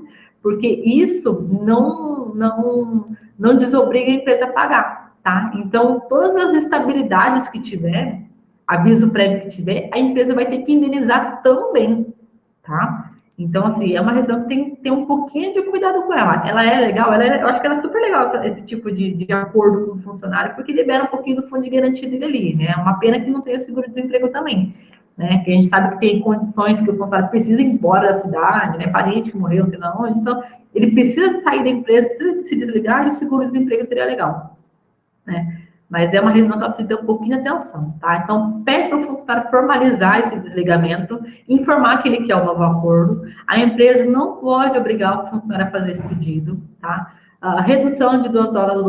porque isso não desobriga a empresa a pagar, tá? Então, todas as estabilidades que tiver, aviso prévio que tiver, a empresa vai ter que indenizar também, tá? Então, assim, é uma região que tem que ter um pouquinho de cuidado com ela. Ela é legal, eu acho que ela é super legal esse tipo de acordo com o funcionário, porque libera um pouquinho do fundo de garantia dele ali, né? É uma pena que não tem o seguro-desemprego também, né? Que a gente sabe que tem condições que o funcionário precisa ir embora da cidade, né? Parente que morreu, não sei lá onde, então ele precisa sair da empresa, precisa se desligar e o seguro-desemprego seria legal, né? Mas é uma revisão que ela precisa ter um pouquinho de atenção, tá? Então, pede para o funcionário formalizar esse desligamento, informar que ele quer um novo acordo. A empresa não pode obrigar o funcionário a fazer esse pedido, tá? A redução de 2 horas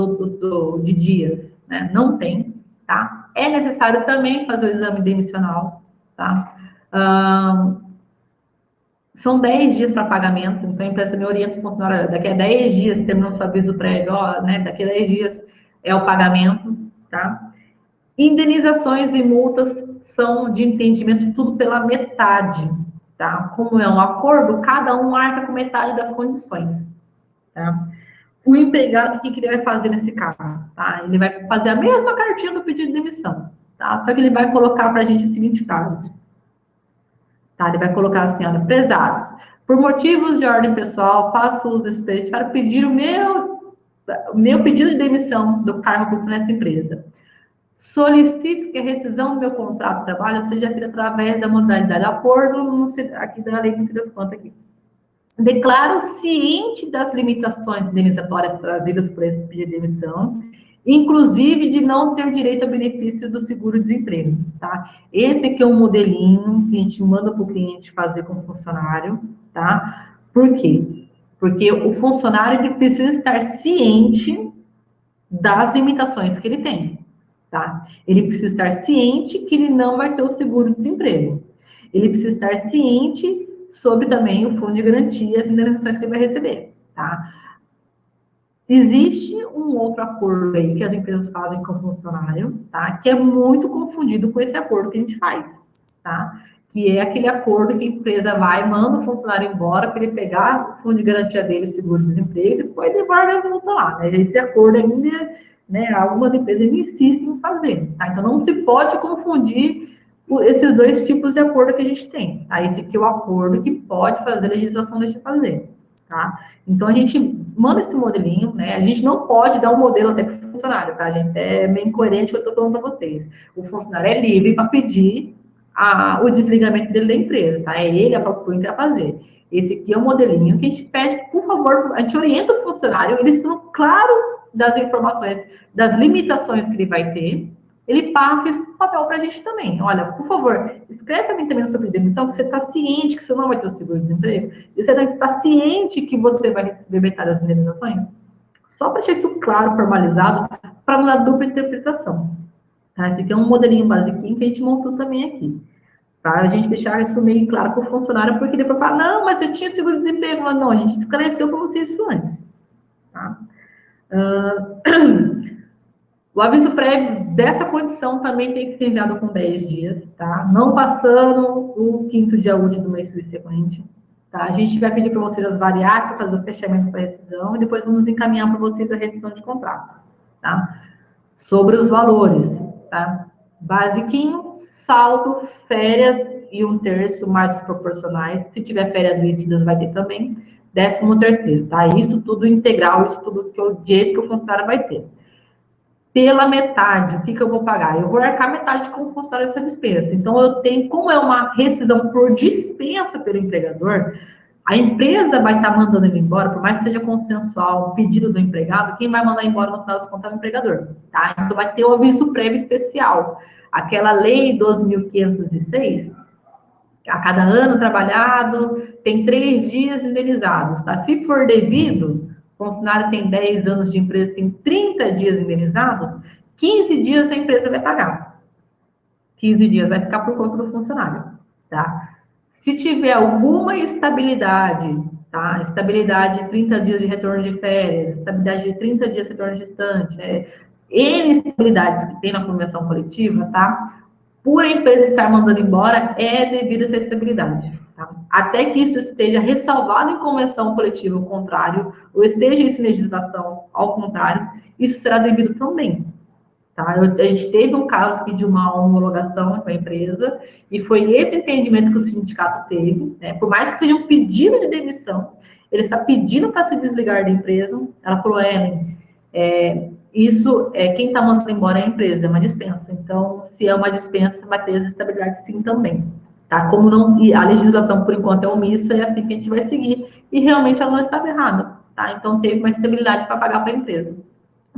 de dias, né? Não tem, tá? É necessário também fazer o exame demissional, tá? São 10 dias para pagamento, então a empresa me orienta o funcionário, daqui a 10 dias, terminou seu aviso prévio, ó, né? Daqui a 10 dias é o pagamento, tá? Indenizações e multas são de entendimento tudo pela metade, tá? Como é um acordo, cada um arca com metade das condições, tá? O empregado, o que ele vai fazer nesse caso, tá? Ele vai fazer a mesma cartinha do pedido de demissão, tá? Só que ele vai colocar para a gente o seguinte frase, tá? Ele vai colocar assim, olha, prezados, por motivos de ordem pessoal, faço uso desse pedido para pedir o meu pedido de demissão do cargo público nessa empresa. Solicito que a rescisão do meu contrato de trabalho seja feita através da modalidade de acordo, aqui da lei, não sei das quantas aqui. Declaro ciente das limitações indenizatórias trazidas por esse pedido de demissão, inclusive de não ter direito ao benefício do seguro-desemprego, tá? Esse aqui é um modelinho que a gente manda para o cliente fazer com o funcionário, tá? Por quê? Porque o funcionário ele precisa estar ciente das limitações que ele tem, tá? Ele precisa estar ciente que ele não vai ter o seguro-desemprego. Ele precisa estar ciente sobre também o fundo de garantia e as indenizações que ele vai receber, tá? Existe um outro acordo aí que as empresas fazem com o funcionário, tá? Que é muito confundido com esse acordo que a gente faz, tá? Que é aquele acordo que a empresa vai, manda o funcionário embora para ele pegar o fundo de garantia dele, o seguro-desemprego, e depois devolve a multa lá, né? Esse acordo ainda, né? Algumas empresas insistem em fazer, tá? Então não se pode confundir esses dois tipos de acordo que a gente tem, tá? Esse aqui é o acordo que pode fazer, a legislação deixa fazer, tá? Então a gente manda esse modelinho, né? A gente não pode dar um modelo até para o funcionário, tá, gente? É meio incoerente o que eu estou falando para vocês. O funcionário é livre para pedir o desligamento dele da empresa, tá? É ele, a própria que vai fazer. Esse aqui é o modelinho que a gente pede, por favor, a gente orienta o funcionário, ele estando claro das informações, das limitações que ele vai ter, ele passa esse papel para a gente também. Olha, por favor, escreve para mim também sobre demissão, que você está ciente que você não vai ter o seguro-desemprego, e você está ciente que você vai receber metade das indenizações? Só para deixar isso claro, formalizado, para não dar dupla interpretação. Tá? Esse aqui é um modelinho basiquinho que a gente montou também aqui. Para a gente deixar isso meio claro para o funcionário, porque depois fala, não, mas eu tinha seguro-desemprego. Não, a gente esclareceu para você isso antes. Tá? O aviso prévio dessa condição também tem que ser enviado com 10 dias, tá? Não passando o 5º dia útil do mês subsequente, tá? A gente vai pedir para vocês as variáveis para fazer o fechamento dessa rescisão e depois vamos encaminhar para vocês a rescisão de contrato, tá? Sobre os valores, tá? Basiquinho, saldo, férias e 1/3 mais os proporcionais. Se tiver férias vencidas, vai ter também. 13º, tá? Isso tudo integral, isso tudo que o direito que o funcionário vai ter. Pela metade, o que eu vou pagar? Eu vou arcar metade com o funcionário dessa dispensa. Então, eu tenho, como é uma rescisão por dispensa pelo empregador, a empresa vai estar mandando ele embora, por mais que seja consensual o pedido do empregado, quem vai mandar embora no final das contas é o empregador, tá? Então, vai ter o aviso prévio especial. Aquela lei 12.506, a cada ano trabalhado, tem 3 dias indenizados, tá? Se for devido, o funcionário tem 10 anos de empresa, tem 30 dias indenizados, 15 dias a empresa vai pagar. 15 dias vai ficar por conta do funcionário, tá? Se tiver alguma estabilidade, tá? Estabilidade de 30 dias de retorno de férias, estabilidade de 30 dias de retorno gestante, N estabilidades que tem na convenção coletiva, tá? Por a empresa estar mandando embora, é devido a essa estabilidade. Tá? Até que isso esteja ressalvado em convenção coletiva, ao contrário, ou esteja isso em legislação, ao contrário, isso será devido também. Tá? A gente teve um caso aqui de uma homologação com a empresa, e foi esse entendimento que o sindicato teve, né? Por mais que seja um pedido de demissão, ele está pedindo para se desligar da empresa. Ela falou, isso quem está mandando embora é a empresa, é uma dispensa. Então, se é uma dispensa, vai ter as estabilidades sim também. Tá? Como não, e a legislação, por enquanto, é omissa, é assim que a gente vai seguir. E realmente ela não estava errada. Tá? Então, teve uma estabilidade para pagar para a empresa.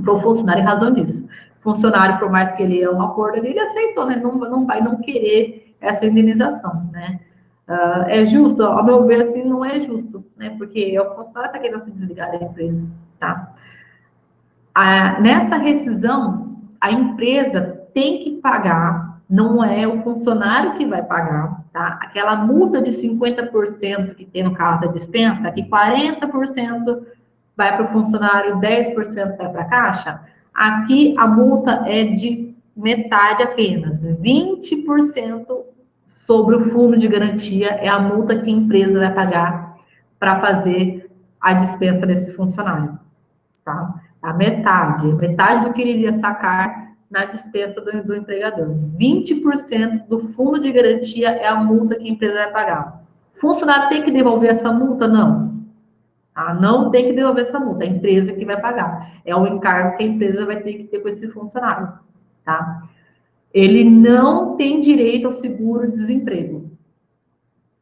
Para o funcionário, em razão disso. O funcionário, por mais que ele é um acordo, ele aceitou, né? Não vai não querer essa indenização, né? É justo? Ao meu ver, assim, não é justo, né? Porque o funcionário está querendo se desligar da empresa, tá? Nessa rescisão, a empresa tem que pagar, não é o funcionário que vai pagar, tá? Aquela multa de 50% que tem no caso da dispensa, que 40% vai para o funcionário, 10% vai para a caixa, aqui a multa é de metade apenas, 20% sobre o fundo de garantia é a multa que a empresa vai pagar para fazer a dispensa desse funcionário, tá? A metade do que ele iria sacar na dispensa do empregador. 20% do fundo de garantia é a multa que a empresa vai pagar. O funcionário tem que devolver essa multa? Não. Não tem que devolver essa multa, é a empresa que vai pagar. É o encargo que a empresa vai ter que ter com esse funcionário, tá? Ele não tem direito ao seguro-desemprego.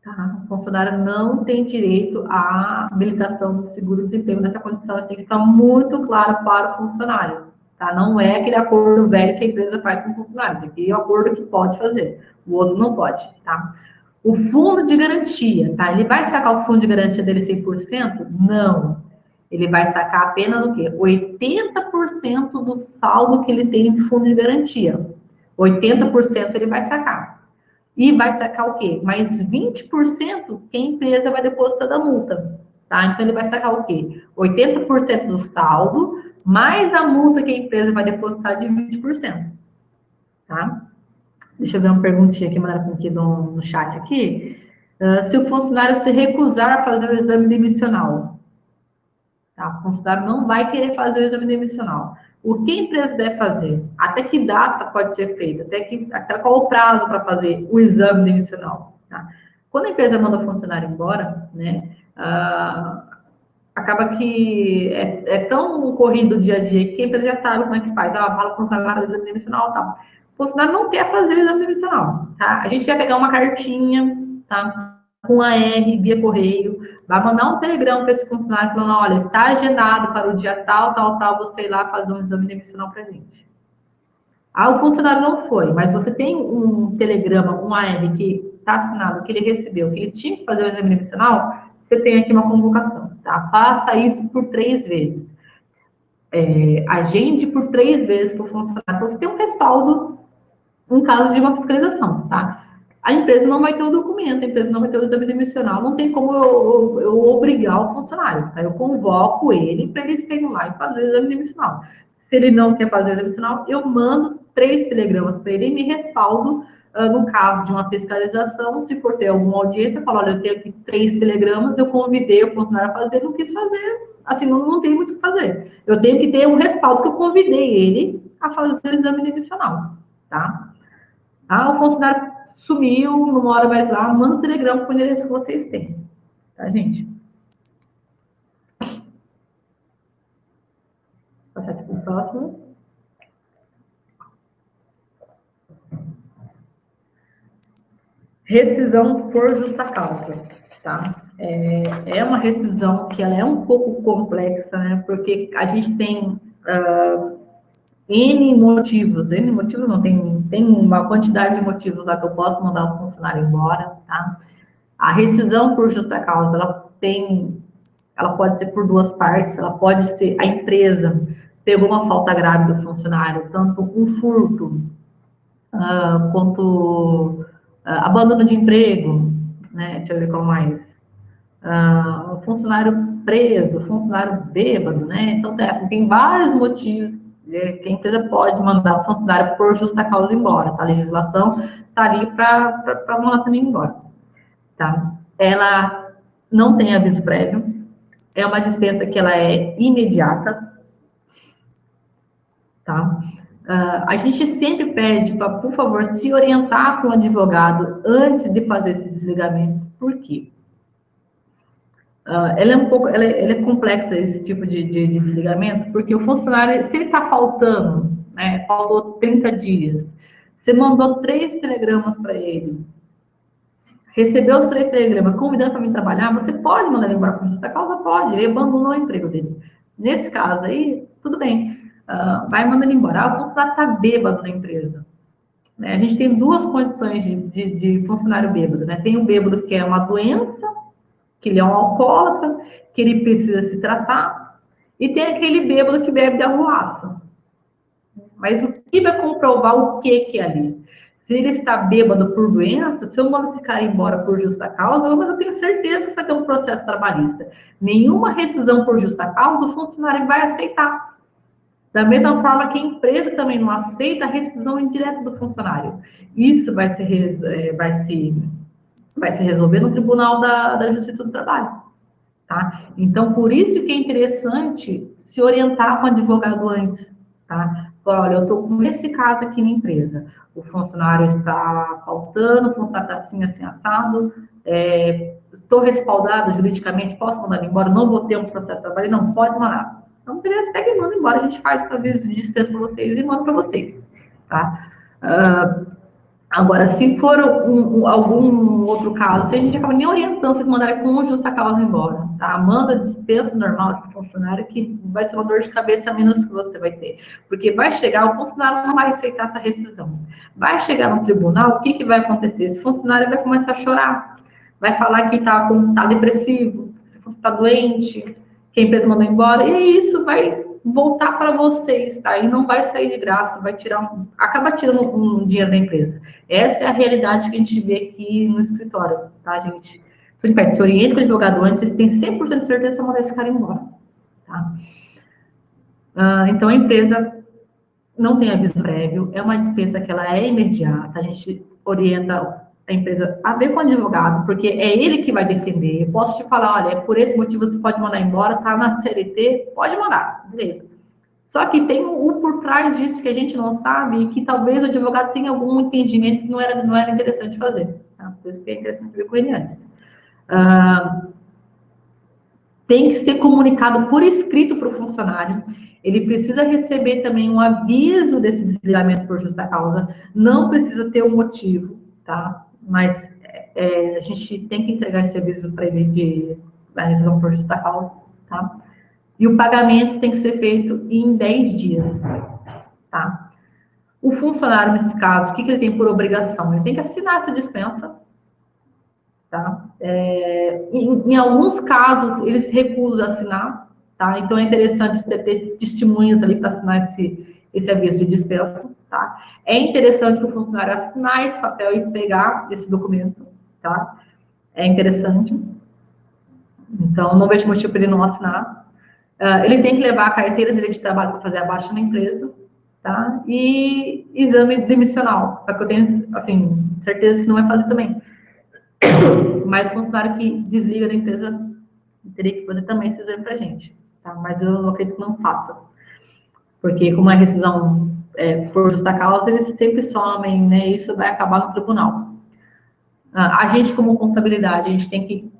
Tá? O funcionário não tem direito à habilitação do seguro-desemprego nessa condição. Isso tem que ficar muito claro para o funcionário. Tá? Não é aquele acordo velho que a empresa faz com o funcionário. Isso aqui é o acordo que pode fazer, o outro não pode. Tá? O fundo de garantia, tá? Ele vai sacar o fundo de garantia dele 100%? Não. Ele vai sacar apenas o quê? 80% do saldo que ele tem de fundo de garantia. 80% ele vai sacar. E vai sacar o quê? Mais 20% que a empresa vai depositar da multa, tá? Então, ele vai sacar o quê? 80% do saldo, mais a multa que a empresa vai depositar de 20%, tá? Deixa eu ver uma perguntinha aqui, mandaram aqui no chat aqui. Se o funcionário se recusar a fazer o exame demissional, tá? O funcionário não vai querer fazer o exame demissional. O que a empresa deve fazer? Até que data pode ser feita? Até qual o prazo para fazer o exame demissional? Tá? Quando a empresa manda o funcionário embora, né, acaba que é tão corrido o dia a dia que a empresa já sabe como é que faz. Fala com o funcionário fazer o exame demissional e tal. O funcionário não quer fazer o exame demissional. Tá? A gente vai pegar uma cartinha, tá? Com a R via correio, vai mandar um telegrama para esse funcionário falando, olha, está agendado para o dia tal, você ir lá fazer um exame demissional para a gente. O funcionário não foi, mas você tem um telegrama, um AR que está assinado, que ele recebeu, que ele tinha que fazer o exame demissional, você tem aqui uma convocação, tá? Faça isso por 3 vezes. Agende por 3 vezes para o funcionário. Então, você tem um respaldo em caso de uma fiscalização, tá? A empresa não vai ter o documento, a empresa não vai ter o exame demissional, não tem como eu obrigar o funcionário, tá? Eu convoco ele para ele ir lá e fazer o exame demissional. Se ele não quer fazer o exame adicional, eu mando 3 telegramas para ele e me respaldo no caso de uma fiscalização. Se for ter alguma audiência, eu falo, olha, eu tenho aqui 3 telegramas, eu convidei o funcionário a fazer, não quis fazer, assim, não tem muito o que fazer. Eu tenho que ter um respaldo que eu convidei ele a fazer o exame adicional, tá? Ah, o funcionário sumiu, não mora mais lá, manda um telegrama com o endereço que vocês têm, tá, gente? Vou passar aqui para o próximo. Rescisão por justa causa, tá? É uma rescisão que ela é um pouco complexa, né? Porque a gente tem N motivos não, tem uma quantidade de motivos lá que eu posso mandar o funcionário embora, tá? A rescisão por justa causa, ela pode ser por duas partes, ela pode ser a empresa pegou uma falta grave do funcionário, tanto um furto quanto abandono de emprego, né? Deixa eu ver qual mais. Um funcionário preso, funcionário bêbado, né? Então, assim, tem vários motivos que a empresa pode mandar o funcionário por justa causa embora, tá? A legislação está ali para mandar também embora, tá? Ela não tem aviso prévio, é uma dispensa que ela é imediata, tá? A gente sempre pede para, por favor, se orientar com o advogado antes de fazer esse desligamento. Por quê? Ela é um pouco, ela é complexa esse tipo de desligamento, porque o funcionário, se ele está faltando, né, faltou 30 dias, você mandou 3 telegramas para ele, recebeu os 3 telegramas, convidando para vir trabalhar, você pode mandar ele embora por justa causa? Pode, ele abandonou o emprego dele. Nesse caso aí, tudo bem, vai mandar ele embora. O funcionário está bêbado na empresa. Né? A gente tem duas condições de funcionário bêbado, né? Tem o bêbado que é uma doença, que ele é um alcoólatra, que ele precisa se tratar, e tem aquele bêbado que bebe de arruaça. Mas o que vai comprovar o que é ali? Se ele está bêbado por doença, se eu mando esse cara embora por justa causa, mas eu tenho certeza que você vai ter um processo trabalhista. Nenhuma rescisão por justa causa, o funcionário vai aceitar. Da mesma forma que a empresa também não aceita a rescisão indireta do funcionário. Isso vai se resolver no Tribunal da Justiça do Trabalho. Tá? Então, por isso que é interessante se orientar com o advogado antes. Tá? Olha, eu estou com esse caso aqui na empresa. O funcionário está faltando, o funcionário está assim assado, estou respaldado juridicamente, posso mandar ele embora, não vou ter um processo de trabalho, não pode mandar. Então, beleza, pega e manda embora, a gente faz o aviso de dispensa para vocês e manda para vocês. Tá? Agora, se for algum outro caso, se a gente acaba nem orientando vocês mandarem com justa causa embora, tá? Manda dispensa normal esse funcionário, que vai ser uma dor de cabeça a menos que você vai ter. Porque vai chegar, o funcionário não vai aceitar essa rescisão. Vai chegar no tribunal, o que vai acontecer? Esse funcionário vai começar a chorar, vai falar que tá depressivo, que está doente, que a empresa mandou embora, e isso vai voltar para vocês, tá? E não vai sair de graça, acaba tirando um dinheiro da empresa. Essa é a realidade que a gente vê aqui no escritório, tá, gente? Então, se orienta com o advogado antes, vocês têm 100% de certeza de mandar esse cara embora, tá? Então, a empresa não tem aviso prévio, é uma dispensa que ela é imediata, a gente orienta a empresa a ver com o advogado, porque é ele que vai defender. Eu posso te falar, olha, por esse motivo você pode mandar embora, tá na CLT, pode mandar, beleza. Só que tem um por trás disso que a gente não sabe e que talvez o advogado tenha algum entendimento que não era interessante fazer. Tá? Por isso que é interessante ver com ele antes. Tem que ser comunicado por escrito para o funcionário. Ele precisa receber também um aviso desse desligamento por justa causa. Não precisa ter um motivo, tá? Mas a gente tem que entregar esse aviso para ele da rescisão por justa causa, tá? E o pagamento tem que ser feito em 10 dias, tá? O funcionário, nesse caso, o que ele tem por obrigação? Ele tem que assinar essa dispensa, tá? Em alguns casos, eles recusam assinar, tá? Então, é interessante você ter testemunhas ali para assinar esse aviso de dispensa, tá? É interessante que o funcionário assinar esse papel e pegar esse documento, tá? É interessante. Então, não vejo motivo para ele não assinar. Ele tem que levar a carteira dele de trabalho para fazer a baixa na empresa, tá? E exame demissional. Só que eu tenho, assim, certeza que não vai fazer também. Mas o funcionário que desliga da empresa teria que fazer também esse exame pra gente, tá? Mas eu acredito que não faça. Porque como a rescisão por justa causa, eles sempre somem, né? Isso vai acabar no tribunal. A gente, como contabilidade, a gente tem que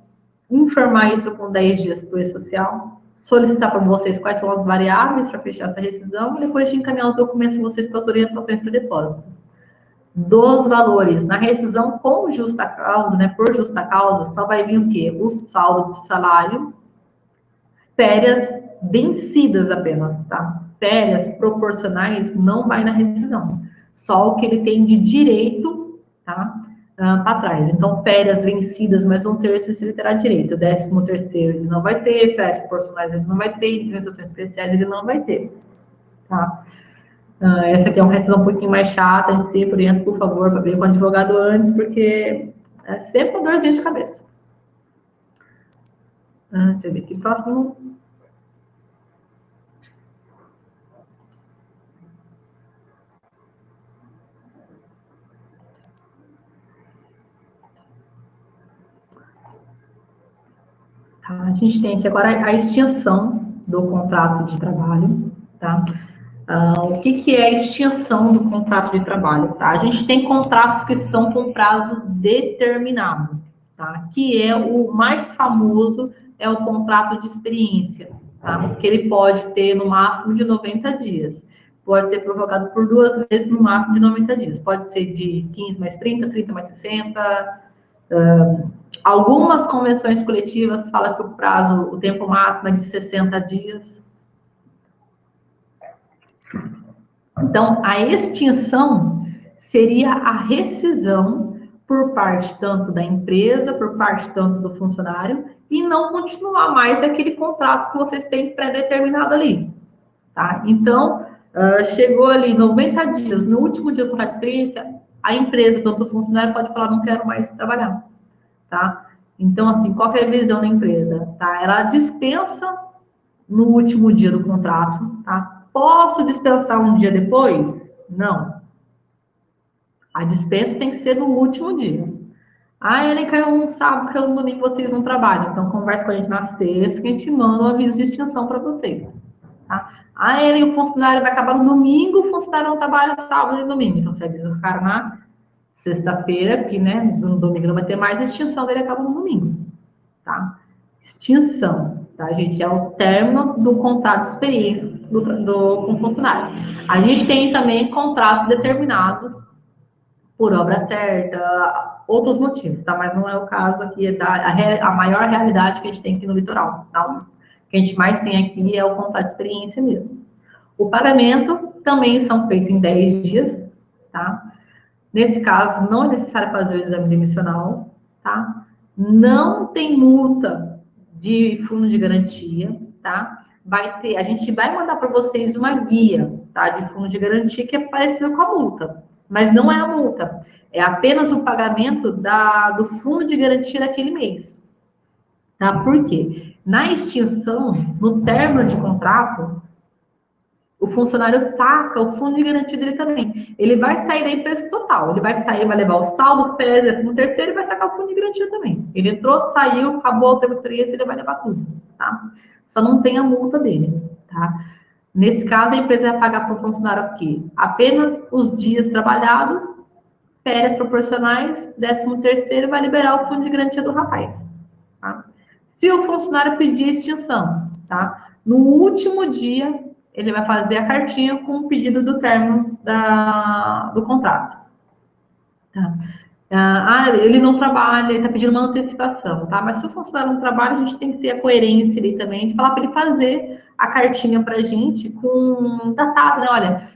informar isso com 10 dias para o social, solicitar para vocês quais são as variáveis para fechar essa rescisão, e depois de encaminhar os documentos para vocês com as orientações para depósito. Dos valores, na rescisão com justa causa, né, por justa causa, só vai vir o quê? O saldo de salário, férias vencidas apenas, tá? Férias proporcionais não vai na rescisão. Só o que ele tem de direito, tá? Para trás. Então, férias vencidas, mais um terço, isso ele terá direito. 13º ele não vai ter, férias proporcionais ele não vai ter, indenizações especiais ele não vai ter, tá? Essa aqui é uma rescisão um pouquinho mais chata, a gente sempre orienta, por favor, para ver com o advogado antes, porque é sempre uma dorzinha de cabeça. Deixa eu ver aqui, próximo. Tá, a gente tem aqui agora a extinção do contrato de trabalho, tá? O que é a extinção do contrato de trabalho, tá? A gente tem contratos que são com prazo determinado, tá? Que é o mais famoso, é o contrato de experiência, tá? Que ele pode ter no máximo de 90 dias. Pode ser prorrogado por 2 vezes no máximo de 90 dias. Pode ser de 15 mais 30, 30 mais 60. Algumas convenções coletivas falam que o prazo, o tempo máximo é de 60 dias. Então, a extinção seria a rescisão por parte tanto da empresa, por parte tanto do funcionário, e não continuar mais aquele contrato que vocês têm pré-determinado ali, tá? Então, chegou ali 90 dias, no último dia do contrato de experiência, a empresa, tanto o funcionário, pode falar, não quero mais trabalhar, tá? Então, assim, qual que é a visão da empresa, tá? Ela dispensa no último dia do contrato, tá? Posso dispensar um dia depois? Não. A dispensa tem que ser no último dia. Ele caiu um sábado, caiu um domingo, vocês não trabalham. Então, conversa com a gente na sexta, que a gente manda um aviso de extinção para vocês. Tá? O funcionário vai acabar no domingo, o funcionário não trabalha sábado e domingo. Então, você avisa o cara na sexta-feira, que, né, no domingo não vai ter mais, a extinção dele acaba no domingo. Tá? Extinção, tá, gente? É o término do contrato de experiência com o funcionário. A gente tem também contratos determinados por obra certa, outros motivos, tá? Mas não é o caso aqui, a maior realidade que a gente tem aqui no litoral, tá? O que a gente mais tem aqui é o contrato de experiência mesmo. O pagamento também são feitos em 10 dias, tá? Nesse caso, não é necessário fazer o exame demissional, tá? Não tem multa de fundo de garantia, tá? A gente vai mandar para vocês uma guia, tá? De fundo de garantia que é parecida com a multa, mas não é a multa, é apenas o pagamento do fundo de garantia daquele mês, tá? Por quê? Na extinção, no término de contrato, o funcionário saca o fundo de garantia dele também. Ele vai sair da empresa total. Ele vai sair, vai levar o saldo, férias, 13º e vai sacar o fundo de garantia também. Ele entrou, saiu, acabou o tempo de experiência, ele vai levar tudo, tá? Só não tem a multa dele, tá? Nesse caso, a empresa vai pagar para o funcionário aqui apenas os dias trabalhados, férias proporcionais, 13º, vai liberar o fundo de garantia do rapaz, tá? Se o funcionário pedir extinção, tá? No último dia, ele vai fazer a cartinha com o pedido do término do contrato. Tá? Ele não trabalha, ele está pedindo uma antecipação, tá? Mas se o funcionário não trabalha, a gente tem que ter a coerência ali também, de falar para ele fazer a cartinha para a gente com datado, né? Olha,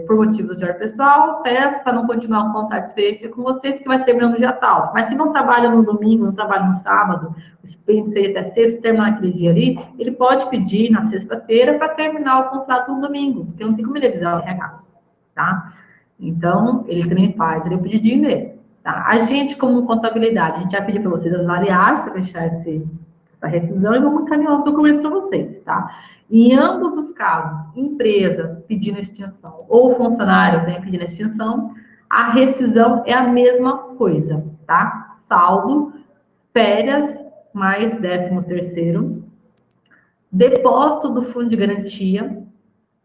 por motivos de ordem pessoal, peço para não continuar o contrato de experiência com vocês, que vai terminar no dia tal. Mas que não trabalha no domingo, não trabalha no sábado, o expediente seja até sexta, terminar aquele dia ali, ele pode pedir na sexta-feira para terminar o contrato no domingo, porque não tem como ele avisar o RH, tá? Então, ele também faz o pedidinho dele, tá? A gente, como contabilidade, a gente já pediu para vocês as variáveis para fechar essa rescisão e vamos encaminhar os documentos para vocês, tá? Em ambos os casos, empresa pedindo extinção ou funcionário vem pedindo extinção, a rescisão é a mesma coisa, tá? Saldo, férias, mais 13º, depósito do fundo de garantia,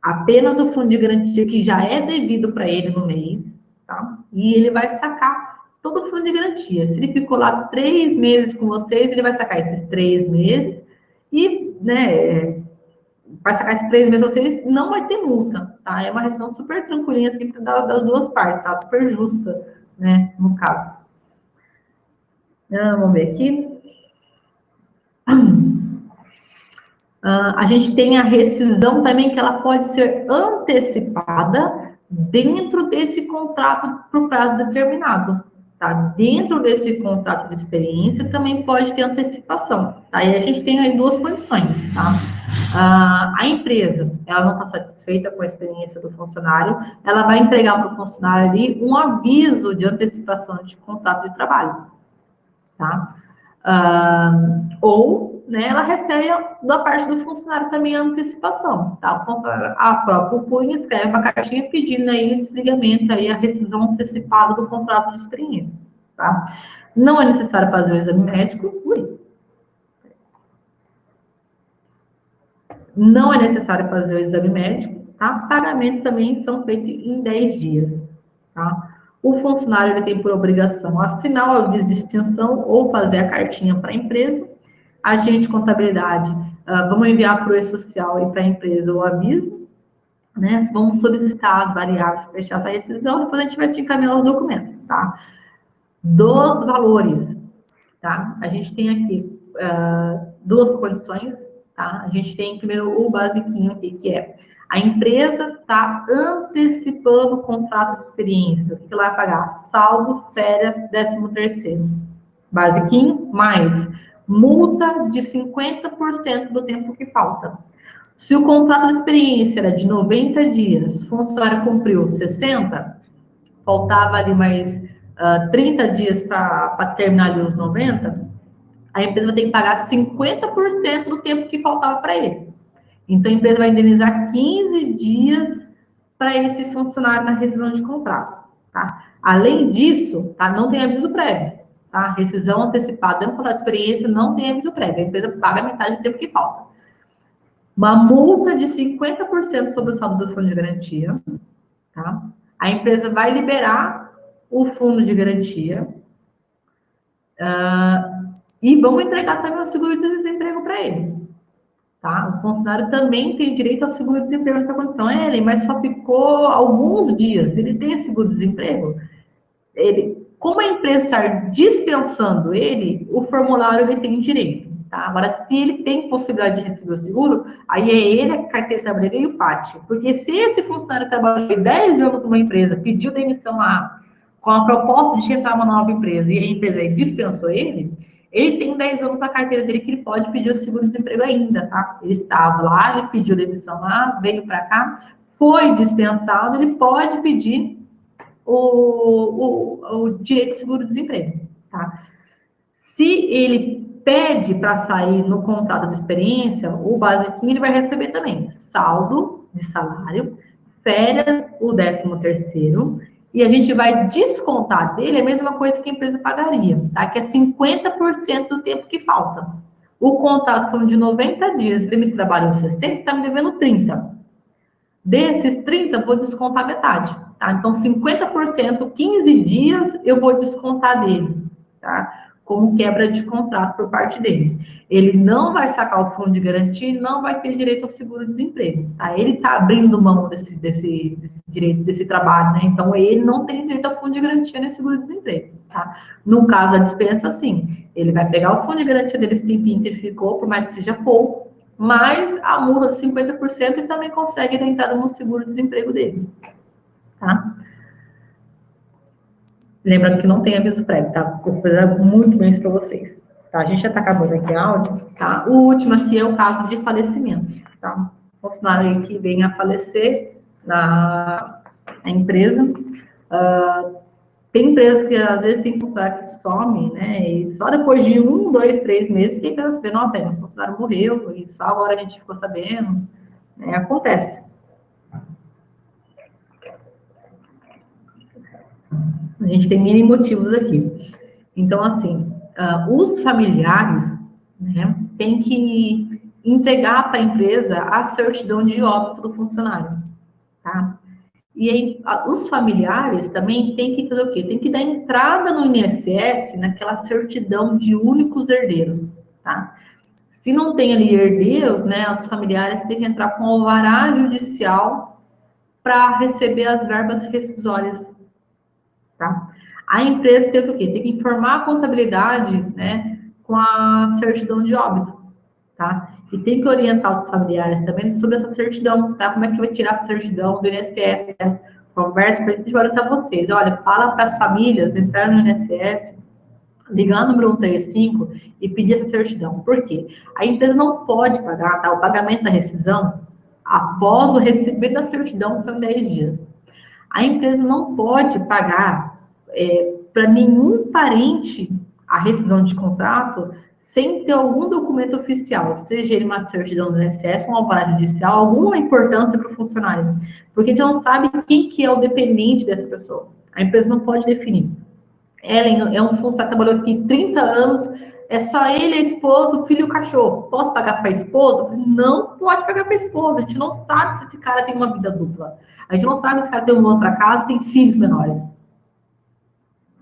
apenas o fundo de garantia que já é devido para ele no mês, tá? E ele vai sacar todo o fundo de garantia. Se ele ficou lá 3 meses com vocês, ele vai sacar esses 3 meses e, né, vai sacar esses 3 meses com vocês, não vai ter multa, tá? É uma rescisão super tranquilinha, sempre das duas partes, tá? Super justa, né, no caso. Vamos ver aqui. A gente tem a rescisão também, que ela pode ser antecipada dentro desse contrato por prazo determinado, tá? Dentro desse contrato de experiência também pode ter antecipação, tá? E a gente tem aí duas condições, tá? A empresa, ela não está satisfeita com a experiência do funcionário, ela vai entregar para o funcionário ali um aviso de antecipação de contrato de trabalho, tá? Ou, né, ela recebe da parte do funcionário também a antecipação, tá? O funcionário, a própria punha escreve uma cartinha pedindo aí o desligamento, aí a rescisão antecipada do contrato de experiência, tá? Não é necessário fazer o exame médico, não é necessário fazer o exame médico, tá? Pagamento também são feitos em 10 dias, tá? O funcionário ele tem por obrigação assinar o aviso de extinção ou fazer a cartinha para a empresa. Agente de contabilidade, vamos enviar para o E-Social e para a empresa o aviso, né? Vamos solicitar as variáveis para fechar essa rescisão, depois a gente vai te encaminhar os documentos, tá? Dos valores, tá? A gente tem aqui duas condições, tá? A gente tem primeiro o basiquinho aqui, que é a empresa está antecipando o contrato de experiência. O que ela vai pagar? Saldo, férias, 13º. Basiquinho, mais multa de 50% do tempo que falta. Se o contrato de experiência era de 90 dias, o funcionário cumpriu 60, faltava ali mais 30 dias para terminar ali os 90, a empresa vai ter que pagar 50% do tempo que faltava para ele. Então, a empresa vai indenizar 15 dias para esse funcionário na rescisão de contrato, tá? Além disso, tá? Não tem aviso prévio, tá? Rescisão antecipada, dentro do contrato de experiência, não tem aviso prévio. A empresa paga metade do tempo que falta. Uma multa de 50% sobre o saldo do fundo de garantia, tá? A empresa vai liberar o fundo de garantia e vamos entregar também o seguro de desemprego para ele. Tá? O funcionário também tem direito ao seguro-desemprego nessa condição. Mas só ficou alguns dias. Ele tem seguro-desemprego? Como a empresa está dispensando ele, o formulário ele tem direito. Tá? Agora, se ele tem possibilidade de receber o seguro, aí é ele, a carteira de trabalho e o PAT. Porque se esse funcionário trabalhou 10 anos numa empresa, pediu demissão lá, com a proposta de entrar numa nova empresa, e a empresa dispensou ele tem 10 anos na carteira dele que ele pode pedir o seguro-desemprego ainda, tá? Ele estava lá, ele pediu demissão lá, veio para cá, foi dispensado, ele pode pedir o direito ao seguro-desemprego, tá? Se ele pede para sair no contrato de experiência, o basiquinho ele vai receber também saldo de salário, férias, o 13º, e a gente vai descontar dele a mesma coisa que a empresa pagaria, tá? Que é 50% do tempo que falta. O contrato são de 90 dias, ele me trabalhou 60, está me devendo 30. Desses 30, vou descontar metade, tá? Então, 50%, 15 dias, eu vou descontar dele, tá? Como quebra de contrato por parte dele. Ele não vai sacar o fundo de garantia e não vai ter direito ao seguro-desemprego, tá? Ele está abrindo mão desse direito, desse trabalho, né? Então, ele não tem direito ao fundo de garantia nem seguro-desemprego, tá? No caso, a dispensa, sim. Ele vai pegar o fundo de garantia dele, esse tempinho que ele ficou, por mais que seja pouco, mais a multa de 50% e também consegue dar entrada no seguro-desemprego dele, tá? Lembrando que não tem aviso prévio, tá? Vou fazer muito bem isso para vocês. Tá? A gente já está acabando aqui a áudio, tá? O último aqui é o caso de falecimento, tá? O funcionário aí que vem a falecer na empresa, Tem empresas que às vezes tem funcionário que some, né? E só depois de 1, 2, 3 meses que a empresa vê, nossa, o funcionário morreu, e só agora a gente ficou sabendo. Né? Acontece. A gente tem mini motivos aqui. Então, assim, os familiares, né, têm que entregar para a empresa a certidão de óbito do funcionário, tá? E aí, os familiares também têm que fazer o quê? Tem que dar entrada no INSS naquela certidão de únicos herdeiros, tá? Se não tem ali herdeiros, né, os familiares têm que entrar com alvará judicial para receber as verbas rescisórias, tá? A empresa tem o quê? Tem que informar a contabilidade, né, com a certidão de óbito, tá? E tem que orientar os familiares também sobre essa certidão, tá? Como é que vai tirar a certidão do INSS, né? Conversa com a gente, vai orientar vocês. Olha, fala para as famílias entrar no INSS, ligar no número 135 e pedir essa certidão. Por quê? A empresa não pode pagar, tá? O pagamento da rescisão, após o recebimento da certidão, são 10 dias. A empresa não pode pagar para nenhum parente a rescisão de contrato sem ter algum documento oficial, seja ele uma certidão do INSS, um alvará judicial, alguma importância para o funcionário, porque a gente não sabe quem que é o dependente dessa pessoa. A empresa não pode definir. Ellen é um funcionário que trabalhou aqui 30 anos, é só ele, a esposa, o filho e o cachorro. Posso pagar para a esposa? Não pode pagar para a esposa. A gente não sabe se esse cara tem uma vida dupla. A gente não sabe se esse cara tem uma outra casa, tem filhos menores.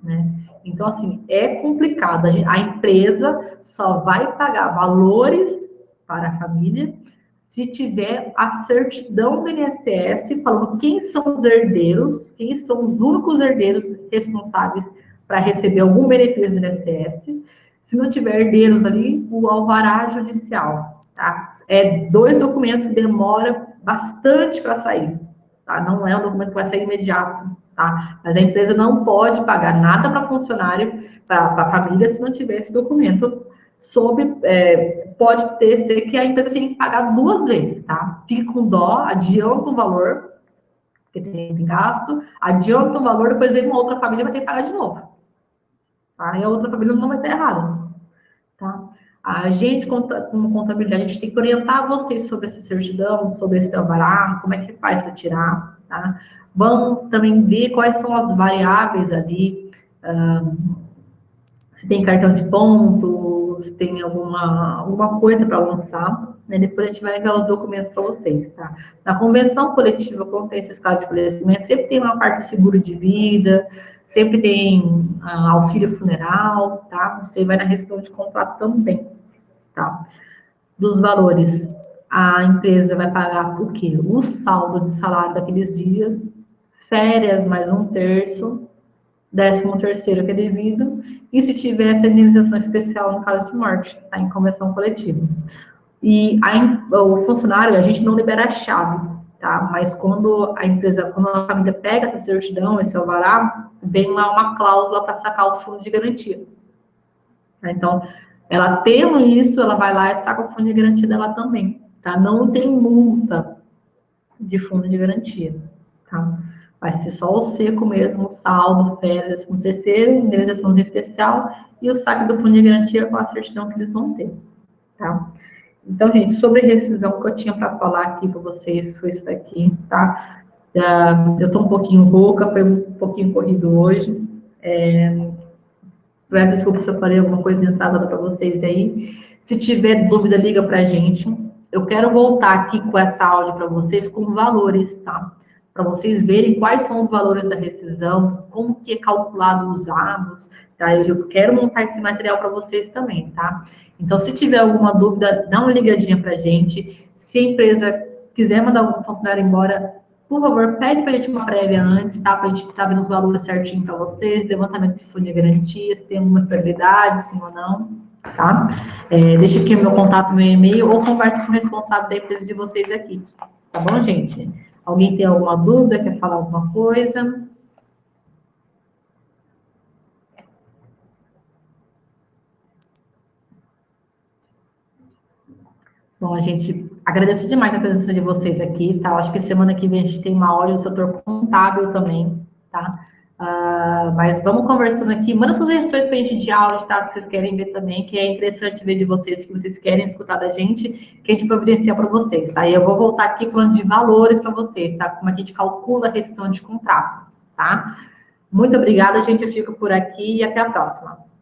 Né? Então, assim, é complicado. A empresa só vai pagar valores para a família se tiver a certidão do INSS falando quem são os herdeiros, quem são os únicos herdeiros responsáveis para receber algum benefício do INSS. Se não tiver herdeiros ali, o alvará judicial. Tá? É 2 documentos que demoram bastante para sair. Tá? Não é um documento que vai sair imediato. Tá? Mas a empresa não pode pagar nada para funcionário, para a família, se não tiver esse documento. Pode ser que a empresa tenha que pagar 2 vezes, tá? Fique com dó, adianta o valor, porque tem gasto, adianta o valor, depois vem uma outra família e vai ter que pagar de novo. Tá? E a outra família não vai estar errada. Tá? A gente, como contabilidade, a gente tem que orientar vocês sobre essa certidão, sobre esse alvará, como é que faz para tirar, tá? Vamos também ver quais são as variáveis ali, se tem cartão de ponto, se tem alguma coisa para lançar, né? Depois a gente vai enviar os documentos para vocês, tá? Na convenção coletiva, quando tem esses casos de falecimento, sempre tem uma parte de seguro de vida, sempre tem auxílio funeral, tá? Você vai na rescisão de contrato também, tá? Dos valores, a empresa vai pagar o quê? O saldo de salário daqueles dias, férias mais 1/3, 13º que é devido, e se tiver essa indenização especial no caso de morte, tá? Em convenção coletiva. E o funcionário, a gente não libera a chave, tá? Mas quando a família pega essa certidão, esse alvará, vem lá uma cláusula para sacar o fundo de garantia. Tá? Então, ela tendo isso, ela vai lá e saca o fundo de garantia dela também, tá? Não tem multa de fundo de garantia, tá? Vai ser só o seco mesmo, o saldo, férias, 13º, indenização especial e o saque do fundo de garantia com a certidão que eles vão ter, tá? Então, gente, sobre rescisão que eu tinha para falar aqui para vocês foi isso daqui, tá? Eu tô um pouquinho rouca, foi um pouquinho corrido hoje. Peço desculpa se eu falei alguma coisa atrasada para vocês aí. Se tiver dúvida, liga para a gente. Eu quero voltar aqui com essa áudio para vocês com valores, tá? Para vocês verem quais são os valores da rescisão, como que é calculado os abos, tá? Eu quero montar esse material para vocês também, tá? Então, se tiver alguma dúvida, dá uma ligadinha para a gente. Se a empresa quiser mandar algum funcionário embora, por favor, pede para a gente uma prévia antes, tá? Para a gente estar vendo os valores certinho para vocês, levantamento de fundo de garantia, se tem alguma estabilidade, sim ou não, tá? Deixa aqui o meu contato, meu e-mail, ou converse com o responsável da empresa de vocês aqui, tá bom, gente? Alguém tem alguma dúvida, quer falar alguma coisa? Bom, gente, agradeço demais a presença de vocês aqui, tá? Eu acho que semana que vem a gente tem uma aula do setor contábil também, tá? Mas vamos conversando aqui. Manda sugestões para a gente de aula, tá? Que vocês querem ver também, que é interessante ver de vocês, que vocês querem escutar da gente, que a gente providencia para vocês, tá? E eu vou voltar aqui falando de valores para vocês, tá? Como a gente calcula a rescisão de contrato, tá? Muito obrigada, gente. Eu fico por aqui e até a próxima.